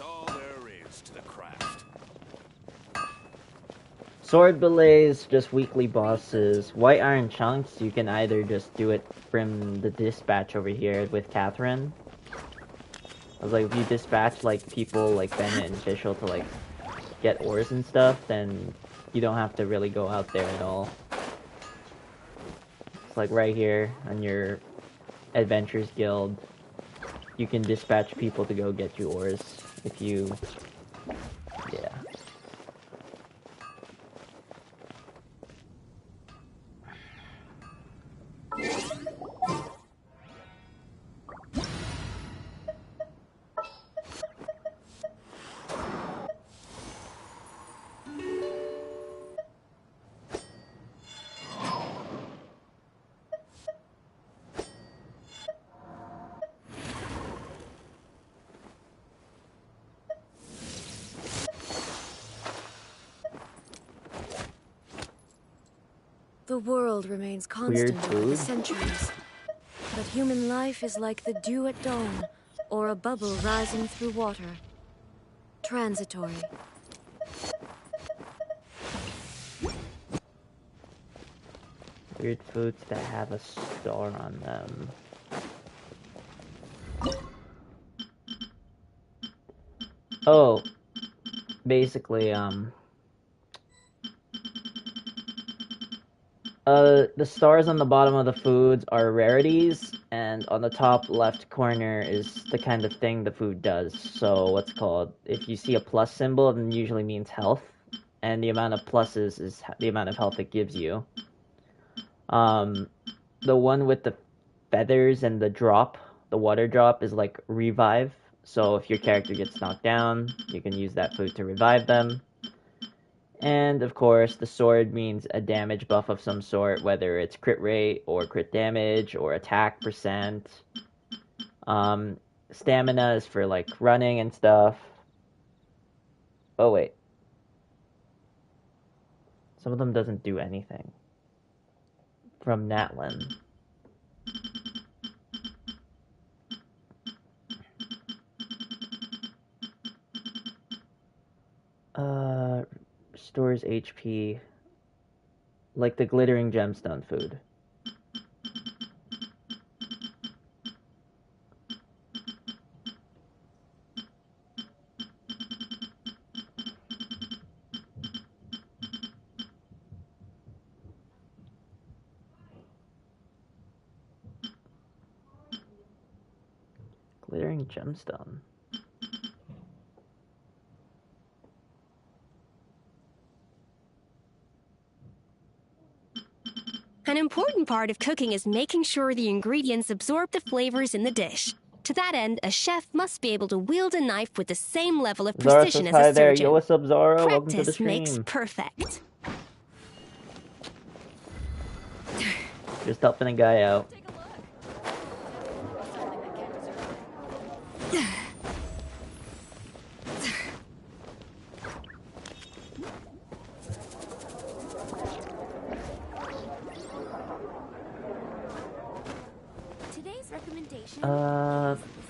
all there is to the craft. Sword belays, just weekly bosses. White iron chunks, you can either just do it from the dispatch over here with Catherine. I was like, if you dispatch like people like Bennett and Fischl to like get ores and stuff, then you don't have to really go out there at all. It's like right here on your Adventures Guild, you can dispatch people to go get you ores if you, yeah. The world remains constant over the centuries, but human life is like the dew at dawn, or a bubble rising through water. Transitory. Weird foods that have a star on them. Oh, basically, the stars on the bottom of the foods are rarities, and on the top left corner is the kind of thing the food does. So what's called, if you see a plus symbol, then usually means health, and the amount of pluses is the amount of health it gives you. The one with the feathers and the drop, the water drop, is like revive. So if your character gets knocked down, you can use that food to revive them. And of course, the sword means a damage buff of some sort, whether it's crit rate or crit damage or attack percent. Stamina is for like running and stuff. Oh wait. Some of them doesn't do anything. From Natlin. Restores HP. Like the glittering gemstone food. Glittering gemstone. An important part of cooking is making sure the ingredients absorb the flavors in the dish. To that end, a chef must be able to wield a knife with the same level of Zara precision says as hi a there. surgeon. Yo, what's up, Zara? Welcome to the Practice makes stream. perfect. Just helping a guy out.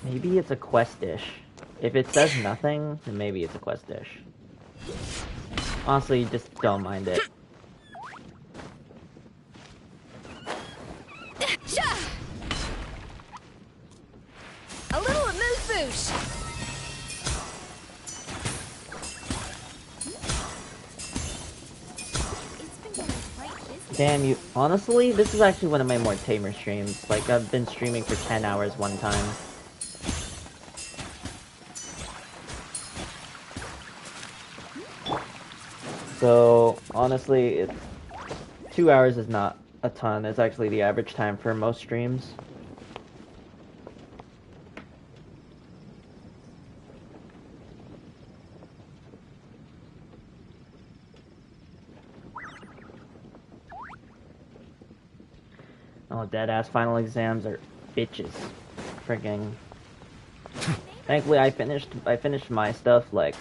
Maybe it's a quest dish. If it says nothing, then maybe it's a quest dish. Honestly, just don't mind it. A little amuse-bouche. Damn you. Honestly, this is actually one of my more tamer streams. Like, I've been streaming for 10 hours one time. So, honestly, 2 hours is not a ton. It's actually the average time for most streams. Oh, deadass final exams are bitches. Frigging. Thankfully, I finished my stuff like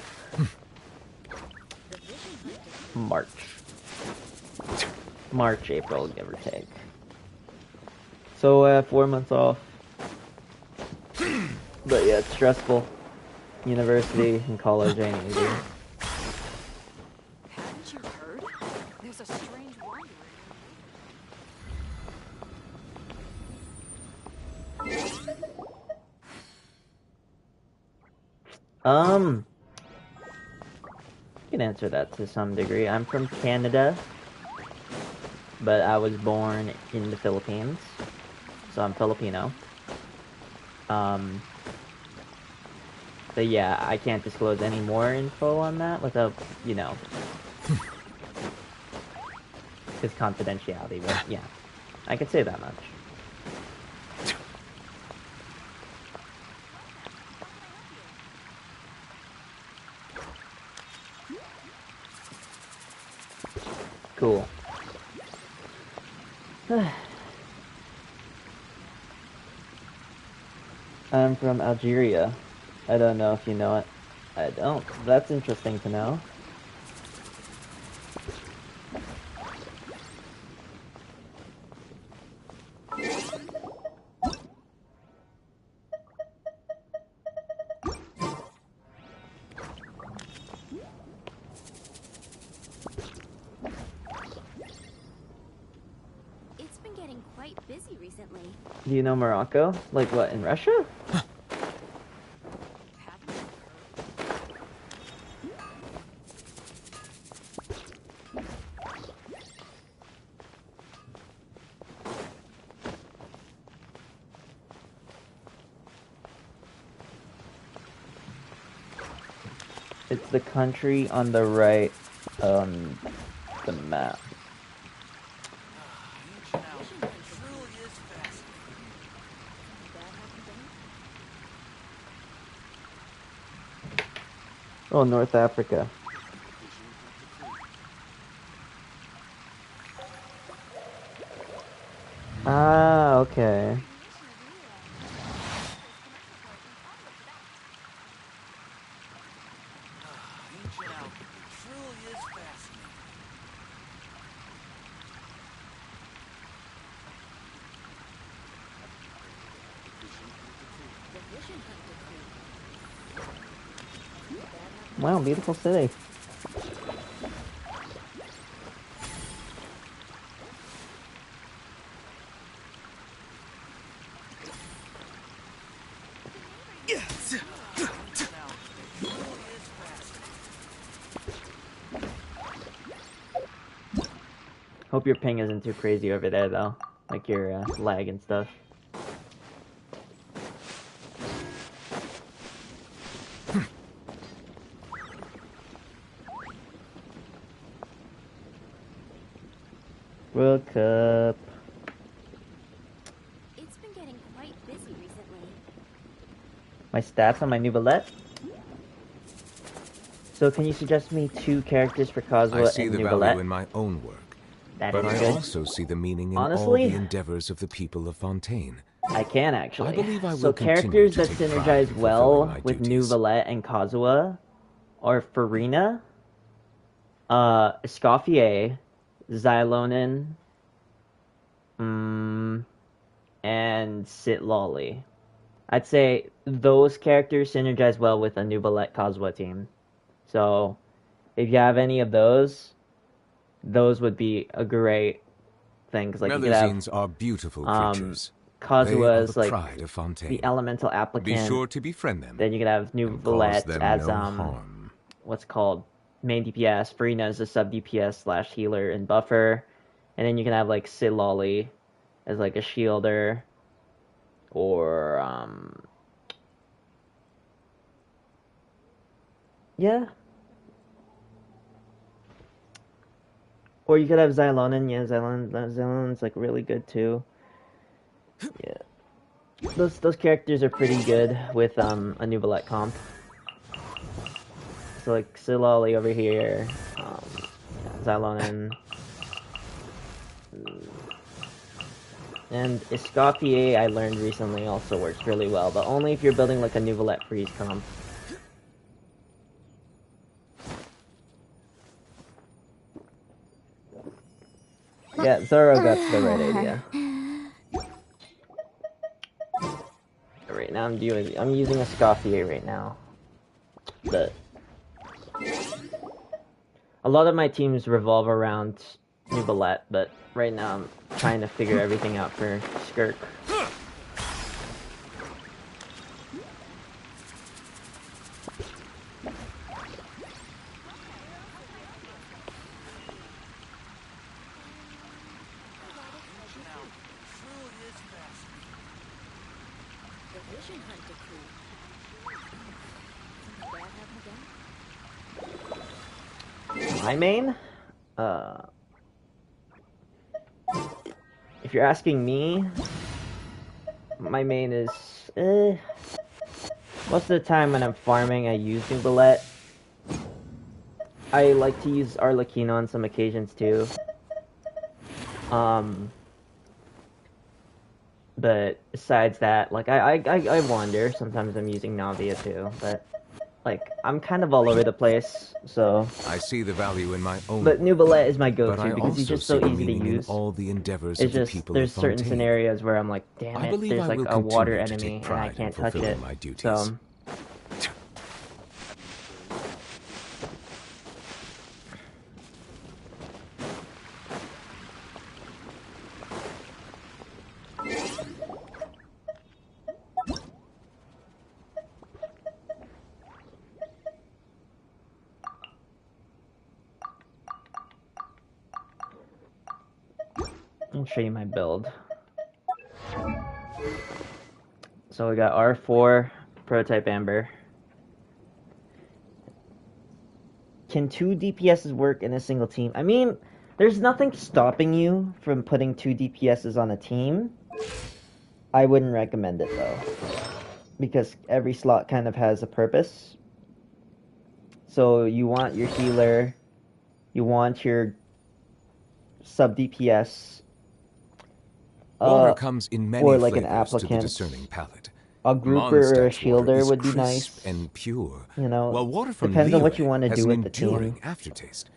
March, April, give or take. So 4 months off. But yeah, it's stressful. University and college ain't easy. Haven't you heard? There's a strange wanderer. You can answer that to some degree. I'm from Canada, but I was born in the Philippines, so I'm Filipino. But yeah, I can't disclose any more info on that without, you know, his confidentiality, but yeah, I could say that much. Cool. I'm from Algeria. I don't know if you know it. I don't. That's interesting to know. It's been getting quite busy recently. Do you know Morocco? Like what, in Russia? It's the country on the right on the map. Oh, North Africa. Ah, okay. Wow, beautiful city. Hope your ping isn't too crazy over there, though. Like your lag and stuff. World Cup. It's been getting quite busy recently. My stats on my new bullet. So can you suggest me 2 characters for Kazuha I see and the new value bullet? in my own work, That but is I good. also see the meaning in Honestly, all the endeavors of the people of Fontaine. I can actually. I believe I So will continue characters to that take pride synergize in well fulfilling my with duties. Nuvalet and Kazuha are Farina, Escoffier, Xylonin, and Sitlolly. I'd say those characters synergize well with a Nuvalet Kazuha team. So if you have any of those would be a great thing. Cause like you could have Melusines are beautiful creatures. They Kazuha are as the like pride of Fontaine. the elemental applicant. Be sure to befriend them. Then you could have New and cause Valette them as no harm. what's called main DPS, Farina as a sub DPS / healer and buffer, and then you can have like Siloli as like a shielder, or yeah, or you could have Xylonin. Yeah, Xylonen's like really good too. Yeah. Those characters are pretty good with a Nuvalet comp. So like Silali over here, Xylonin, and Escoffier I learned recently also works really well, but only if you're building like a Nuvalet freeze comp. Yeah, Zoro got the right idea. Right now I'm using Escoffier right now. but a lot of my teams revolve around Nubalette, but right now I'm trying to figure everything out for Skirk. My main? If you're asking me, my main is, most of the time when I'm farming, I use Nubalette. I like to use Arlecchino on some occasions too. But besides that, like, I wander. Sometimes I'm using Navia too, but like, I'm kind of all over the place, so. I see the value in my own. But Nubalette is my but go-to I because he's also just so see the easy to meaning in use. all the endeavors It's of the just people there's of certain Fontaine. scenarios where I'm like, damn I it, believe there's I like will a water continue to enemy take and I pride can't in touch it. fulfilling my duties. So. I'll show you my build. So we got R4, Prototype Amber. Can 2 DPSs work in a single team? I mean, there's nothing stopping you from putting 2 DPSs on a team. I wouldn't recommend it though, because every slot kind of has a purpose. So you want your healer, you want your sub DPS, Water comes in many or like an flavors to the applicant. discerning palate. A grouper or a Mondstadt's water shielder is would be crisp nice. and pure, You know, while water from depends on what Liyue you want to has do an with the enduring team. aftertaste.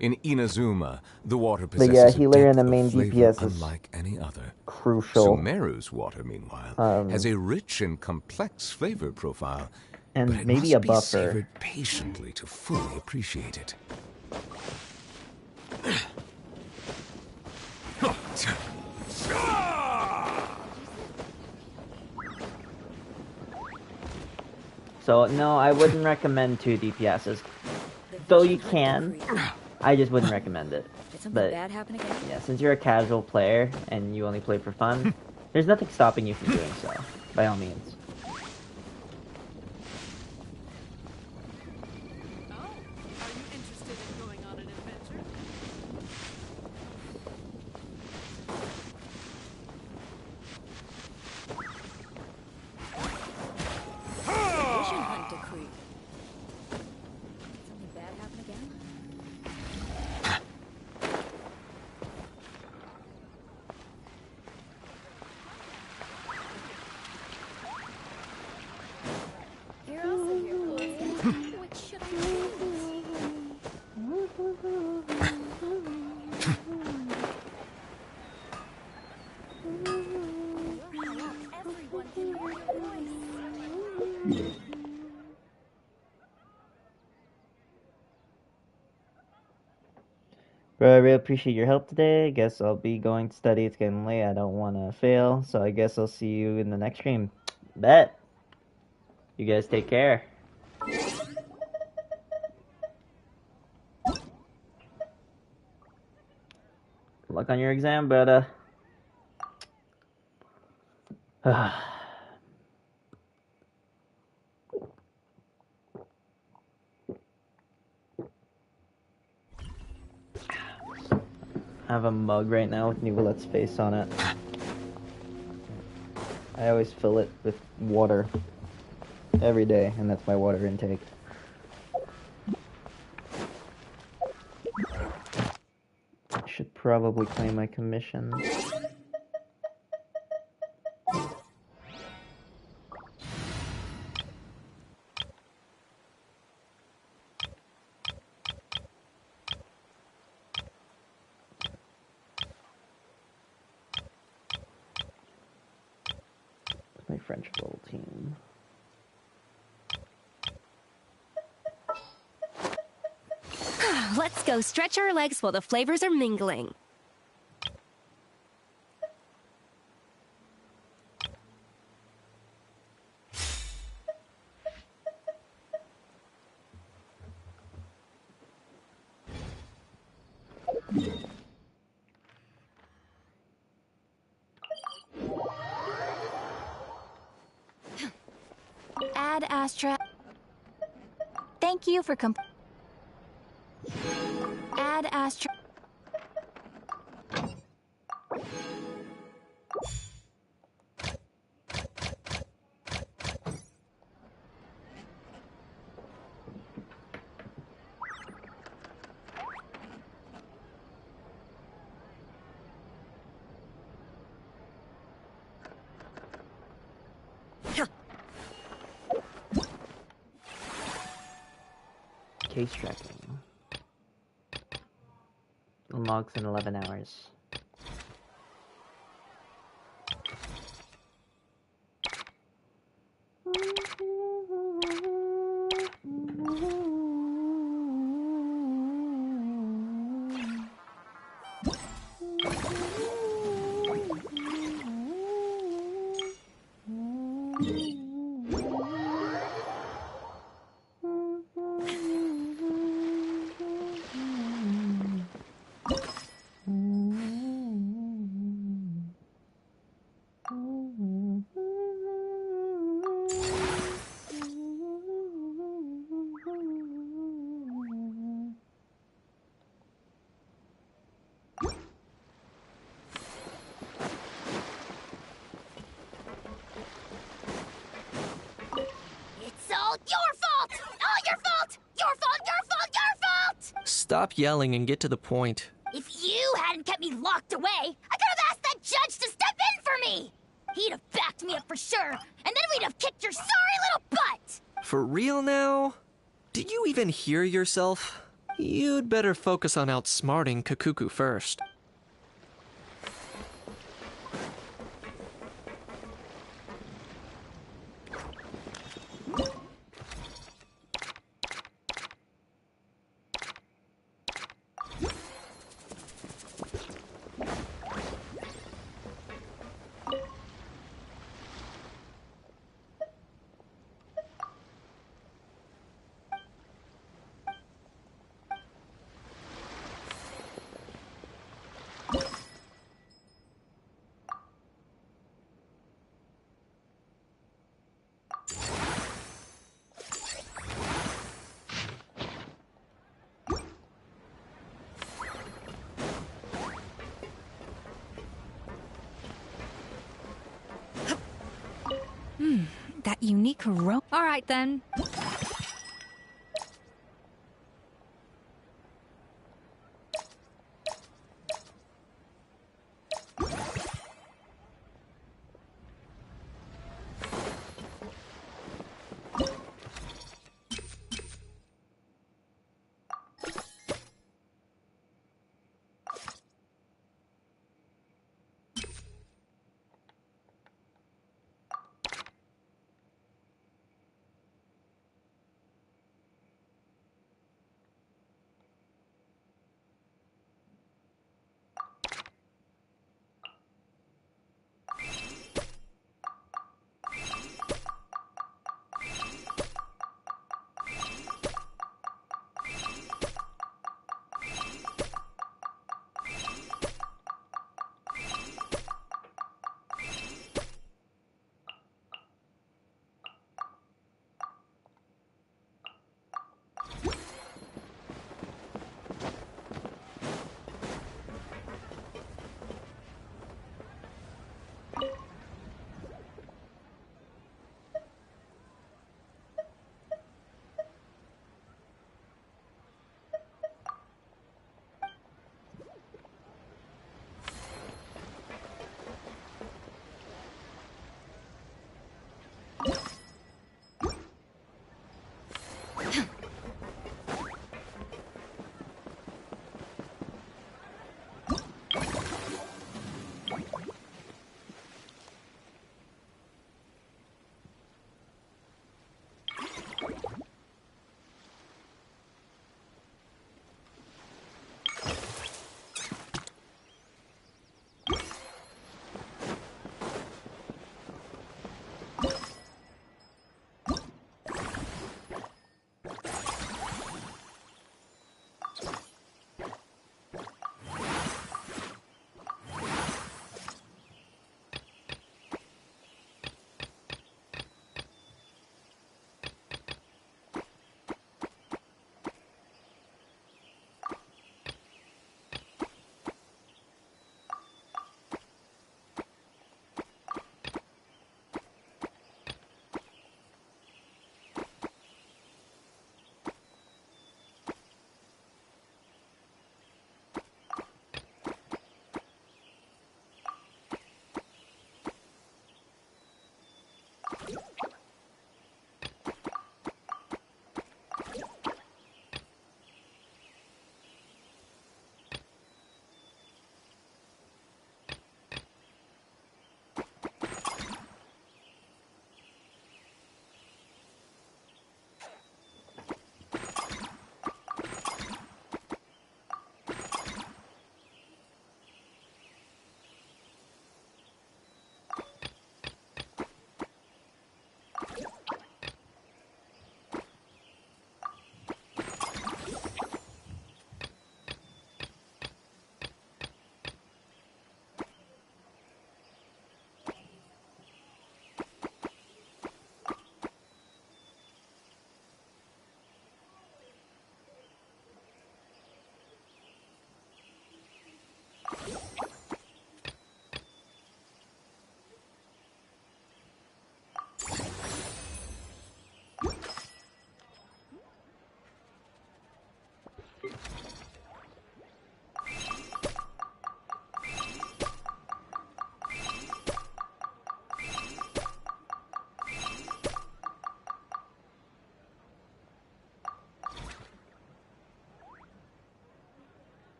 In Inazuma, the water But yeah, possesses a healer and depth the main of flavor DPS is unlike any other. crucial. Sumeru's water, meanwhile, has a rich and complex flavor profile, and but it maybe must a be buffer. savored patiently to fully appreciate it. So no, I wouldn't recommend 2 DPSs. Though you can, I just wouldn't recommend it. Did something But bad happen again? yeah, since you're a casual player and you only play for fun, there's nothing stopping you from doing so, by all means. Bro, I really appreciate your help today. I guess I'll be going to study. It's getting late. I don't want to fail. So I guess I'll see you in the next stream. Bet. You guys take care. Good luck on your exam, brother. I have a mug right now with Nubalette's face on it. I always fill it with water every day, and that's my water intake. I should probably claim my commission. My French bowl team. Let's go stretch our legs while the flavors are mingling. Ad Astra. Thank you for Ad Astra. Case tracking. Unlocks in 11 hours. Stop yelling and get to the point. If you hadn't kept me locked away, I could have asked that judge to step in for me! He'd have backed me up for sure, and then we'd have kicked your sorry little butt! For real now? Did you even hear yourself? You'd better focus on outsmarting Kakuku first. That unique aroma. All right, then.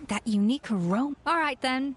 That unique aroma. All right, then.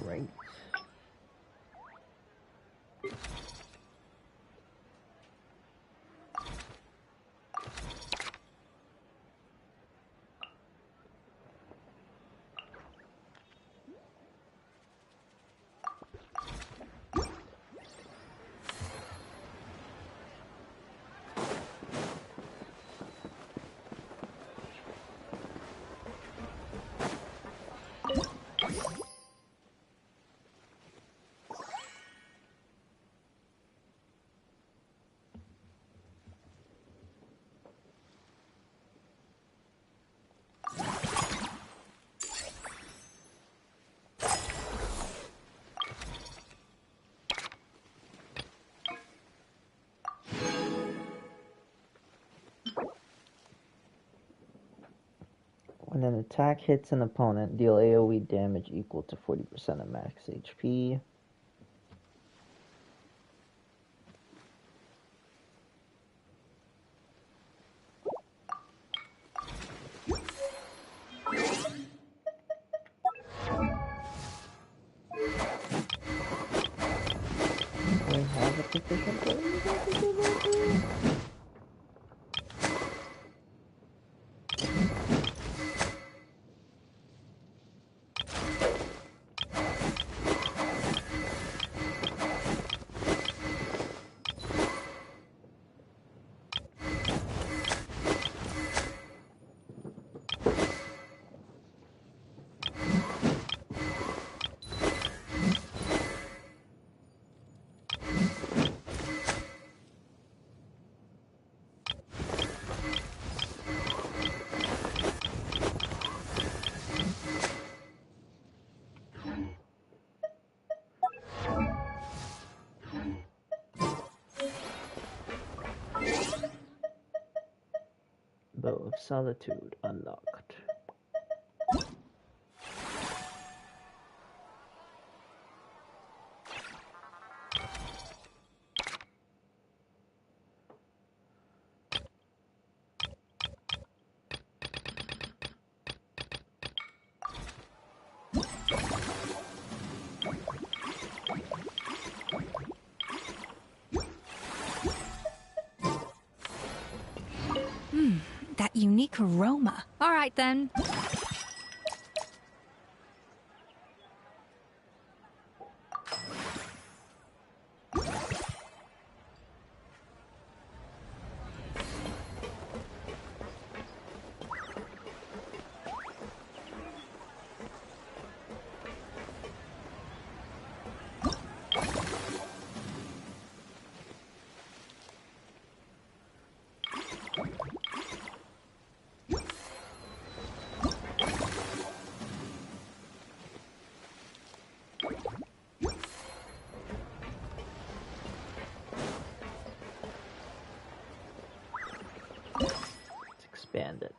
Right. When an attack hits an opponent, deal AoE damage equal to 40% of max HP. Do I have a proficient ability? Bow of Solitude unlocked. That unique aroma. All right, then. Expand it.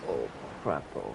Oh, crapo.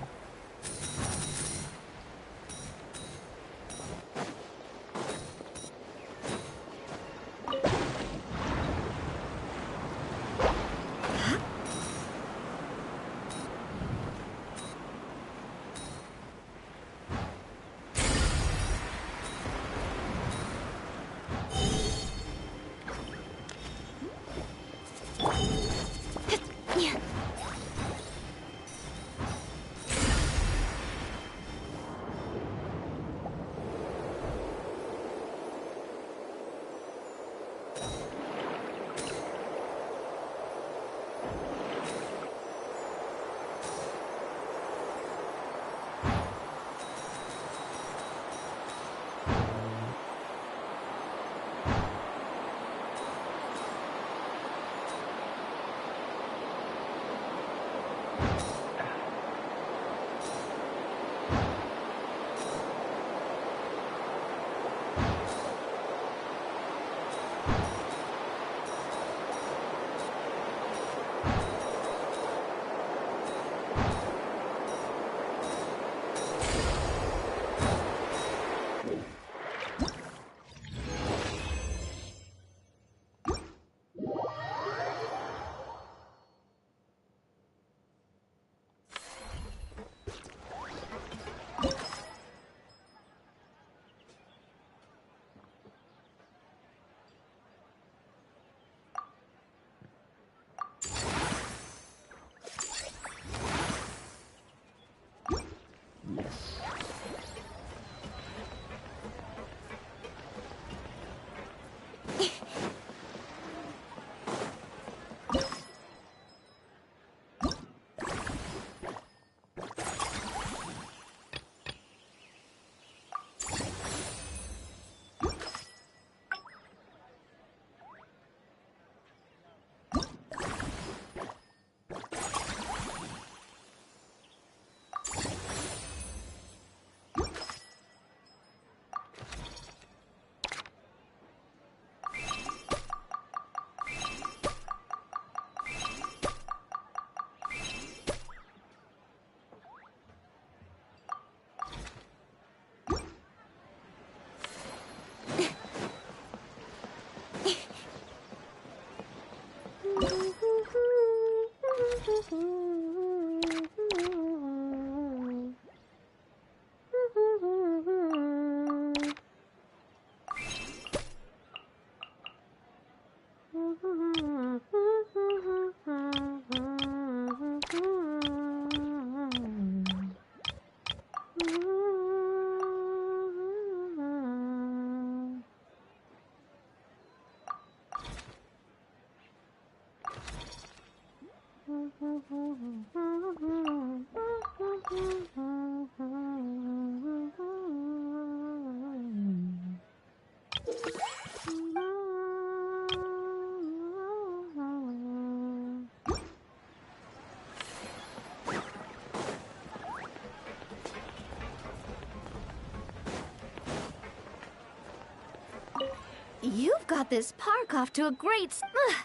got this park off to a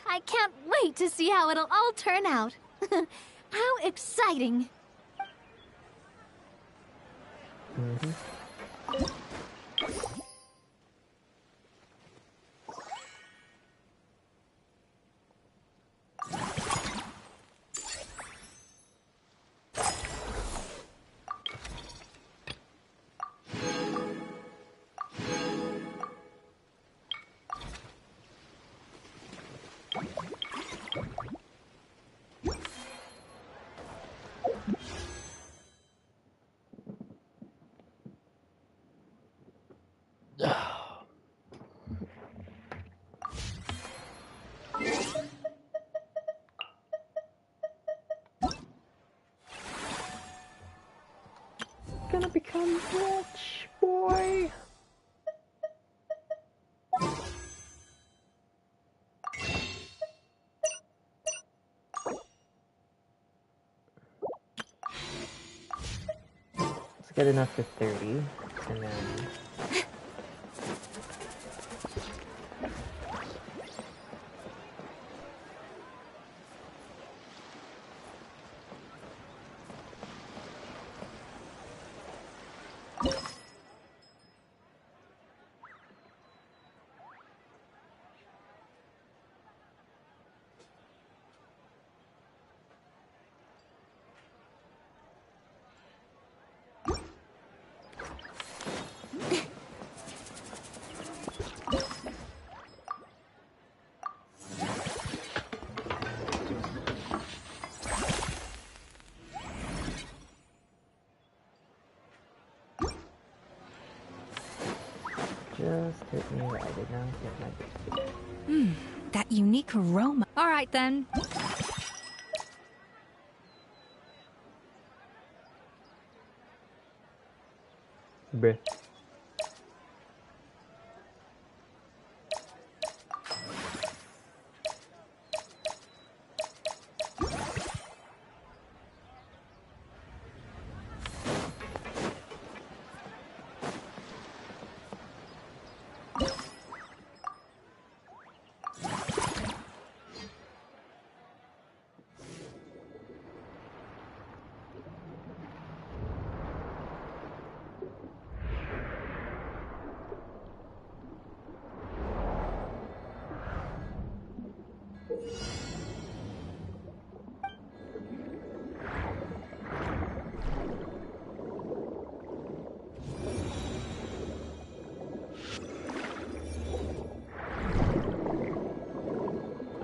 I can't wait to see how it'll all turn out. How exciting! Gonna become rich, boy. Let's get enough for 30, and then. Just hit me right. I did not hit my That unique aroma. All right, then. Bruh.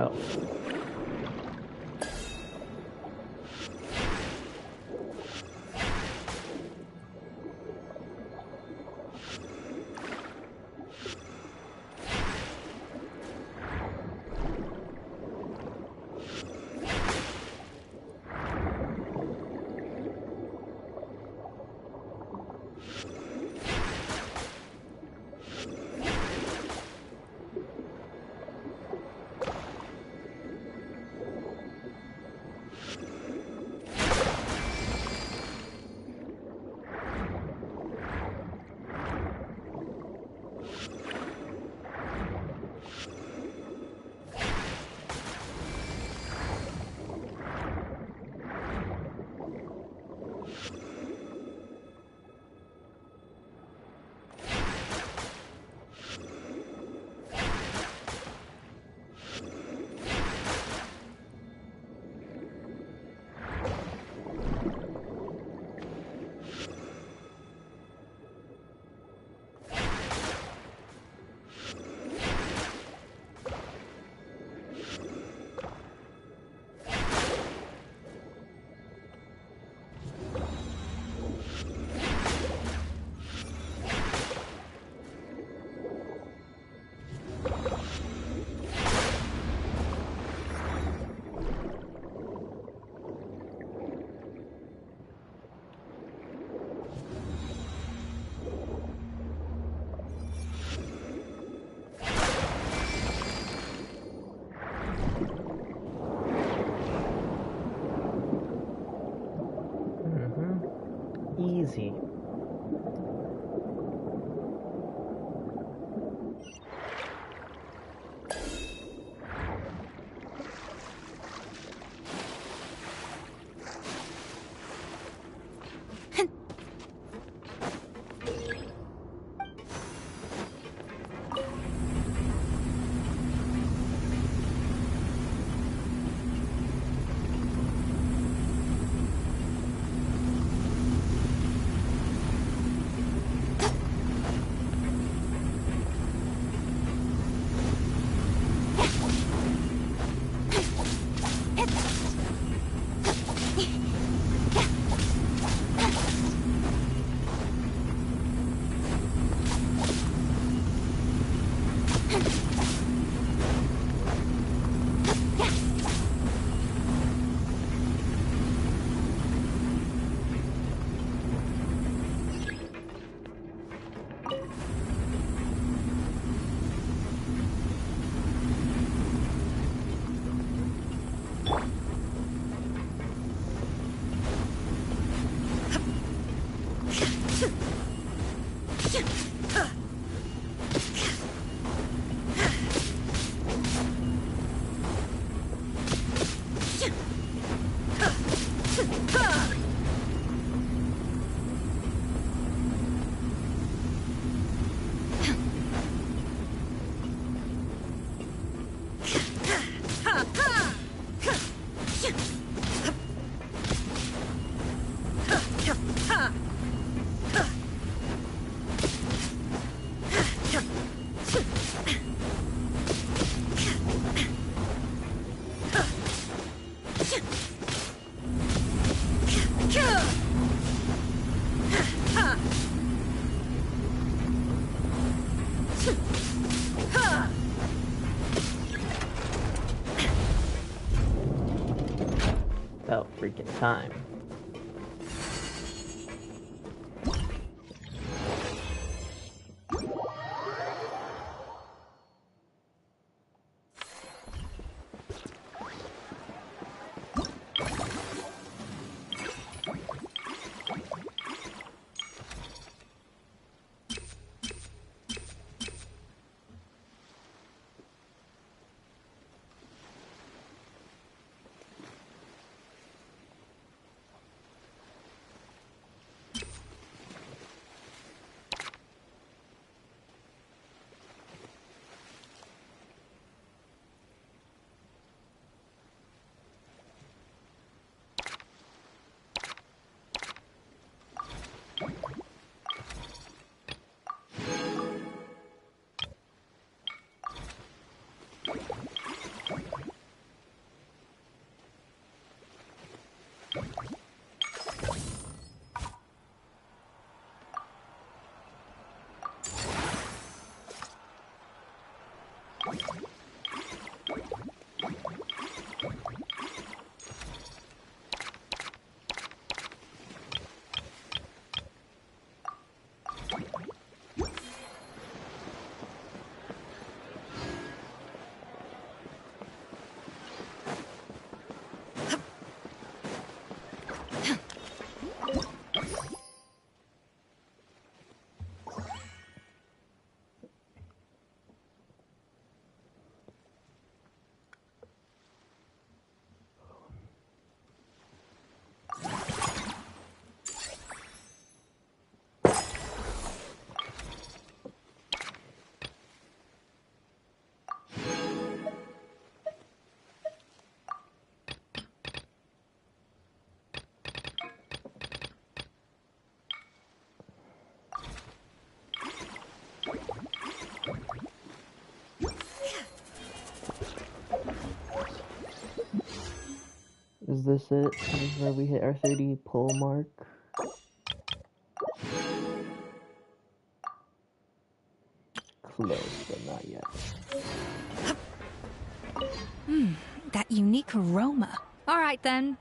Oh. Easy. time. Is this it? This is where we hit our 30 pull mark. Close, but not yet. That unique aroma. All right then.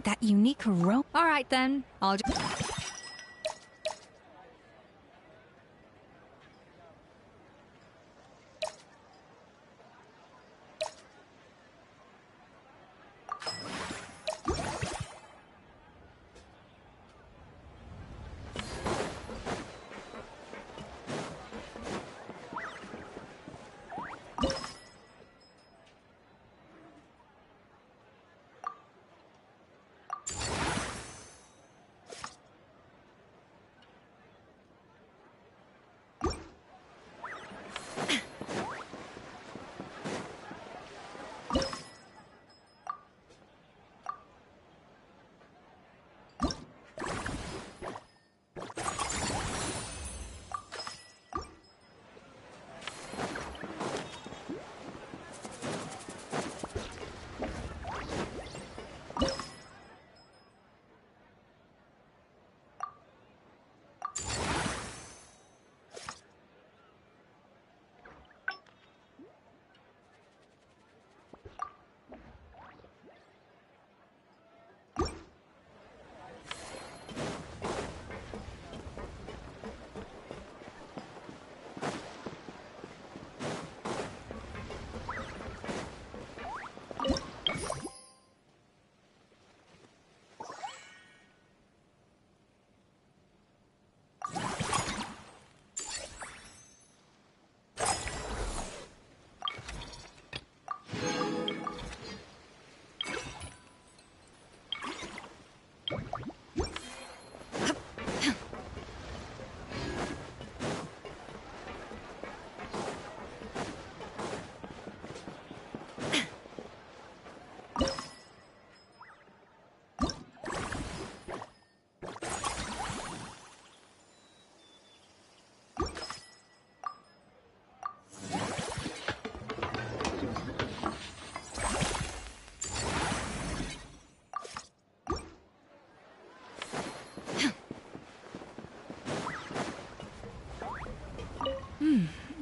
That unique aroma. All right then. I'll just...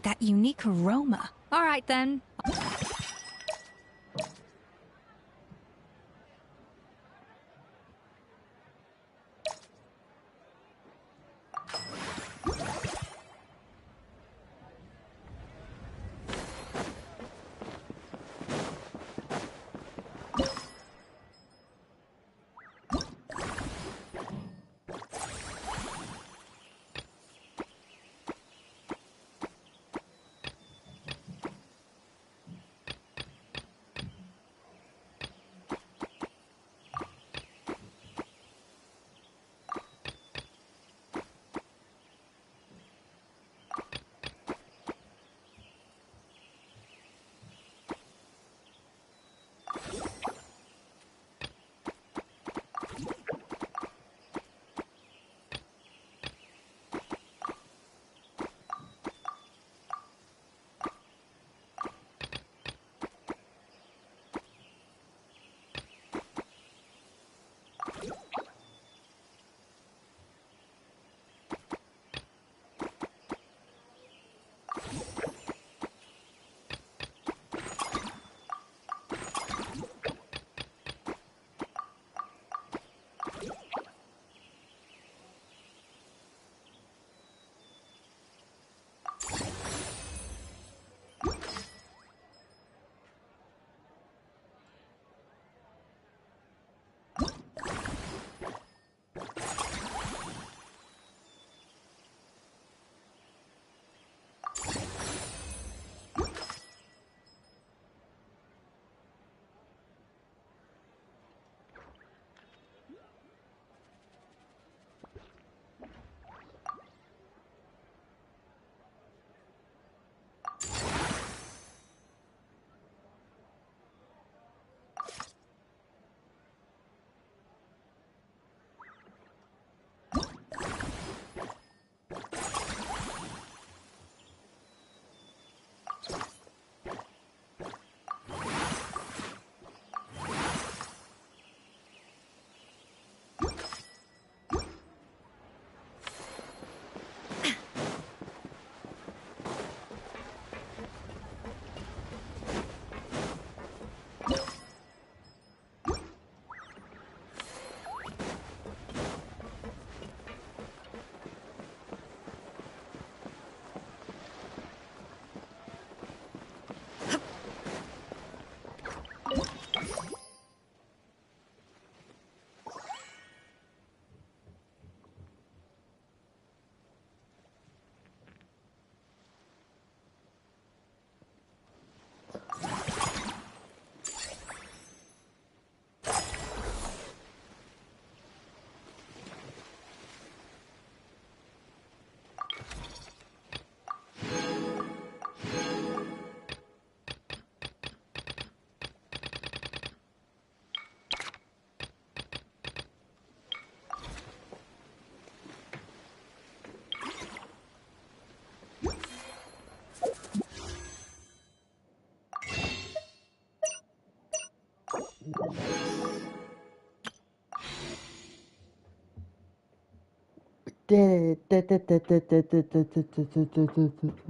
That unique aroma. All right, then.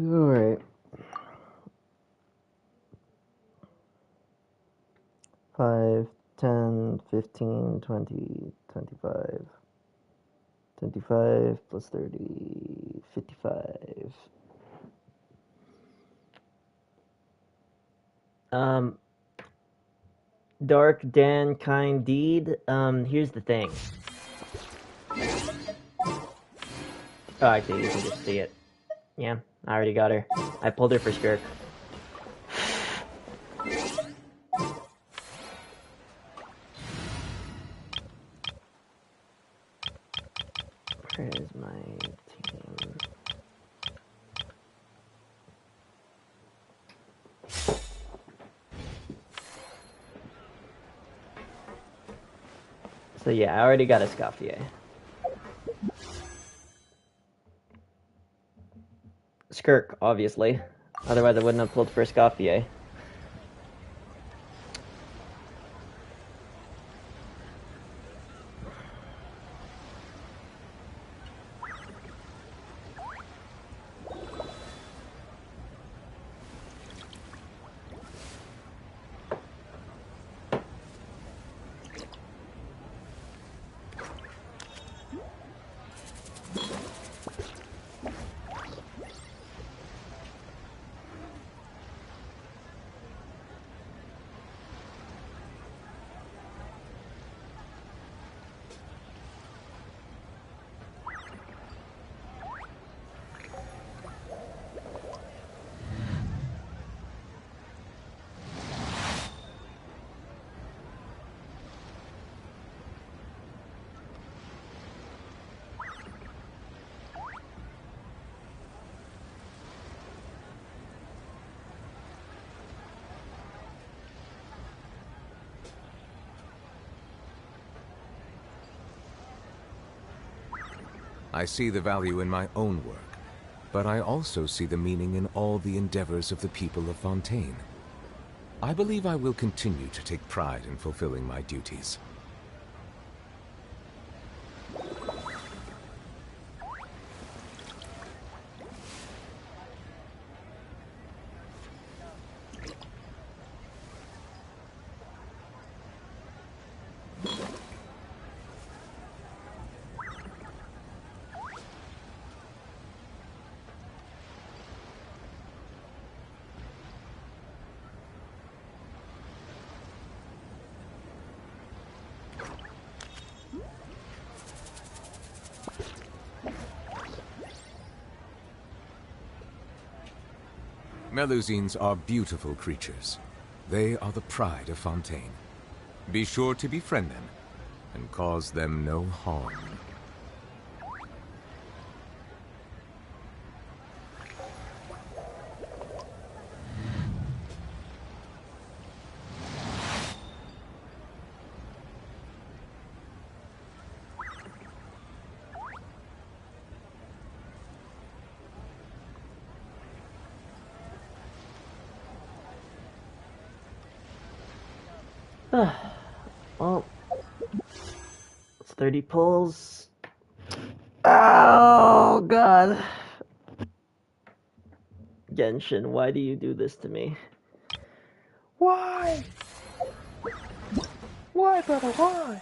Alright. 5, 10, 15, 20, 25. 25 plus 30, 55. Dark Dan Kind Deed. Here's the thing. Oh, actually, you can just see it. Yeah, I already got her. I pulled her for Skirk. Where is my team? So yeah, I already got a Scaffier. Skirk, obviously. Otherwise I wouldn't have pulled for a Scaffier. I see the value in my own work, but I also see the meaning in all the endeavors of the people of Fontaine. I believe I will continue to take pride in fulfilling my duties. Melusines are beautiful creatures. They are the pride of Fontaine. Be sure to befriend them, and cause them no harm. Well, it's 30 pulls. Oh, God. Genshin, why do you do this to me? Why? Why, brother, why?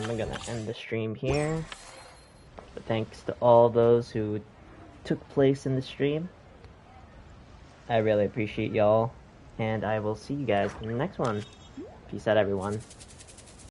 I'm gonna end the stream here. But thanks to all those who took place in the stream. I really appreciate y'all. And I will see you guys in the next one. Peace out, everyone.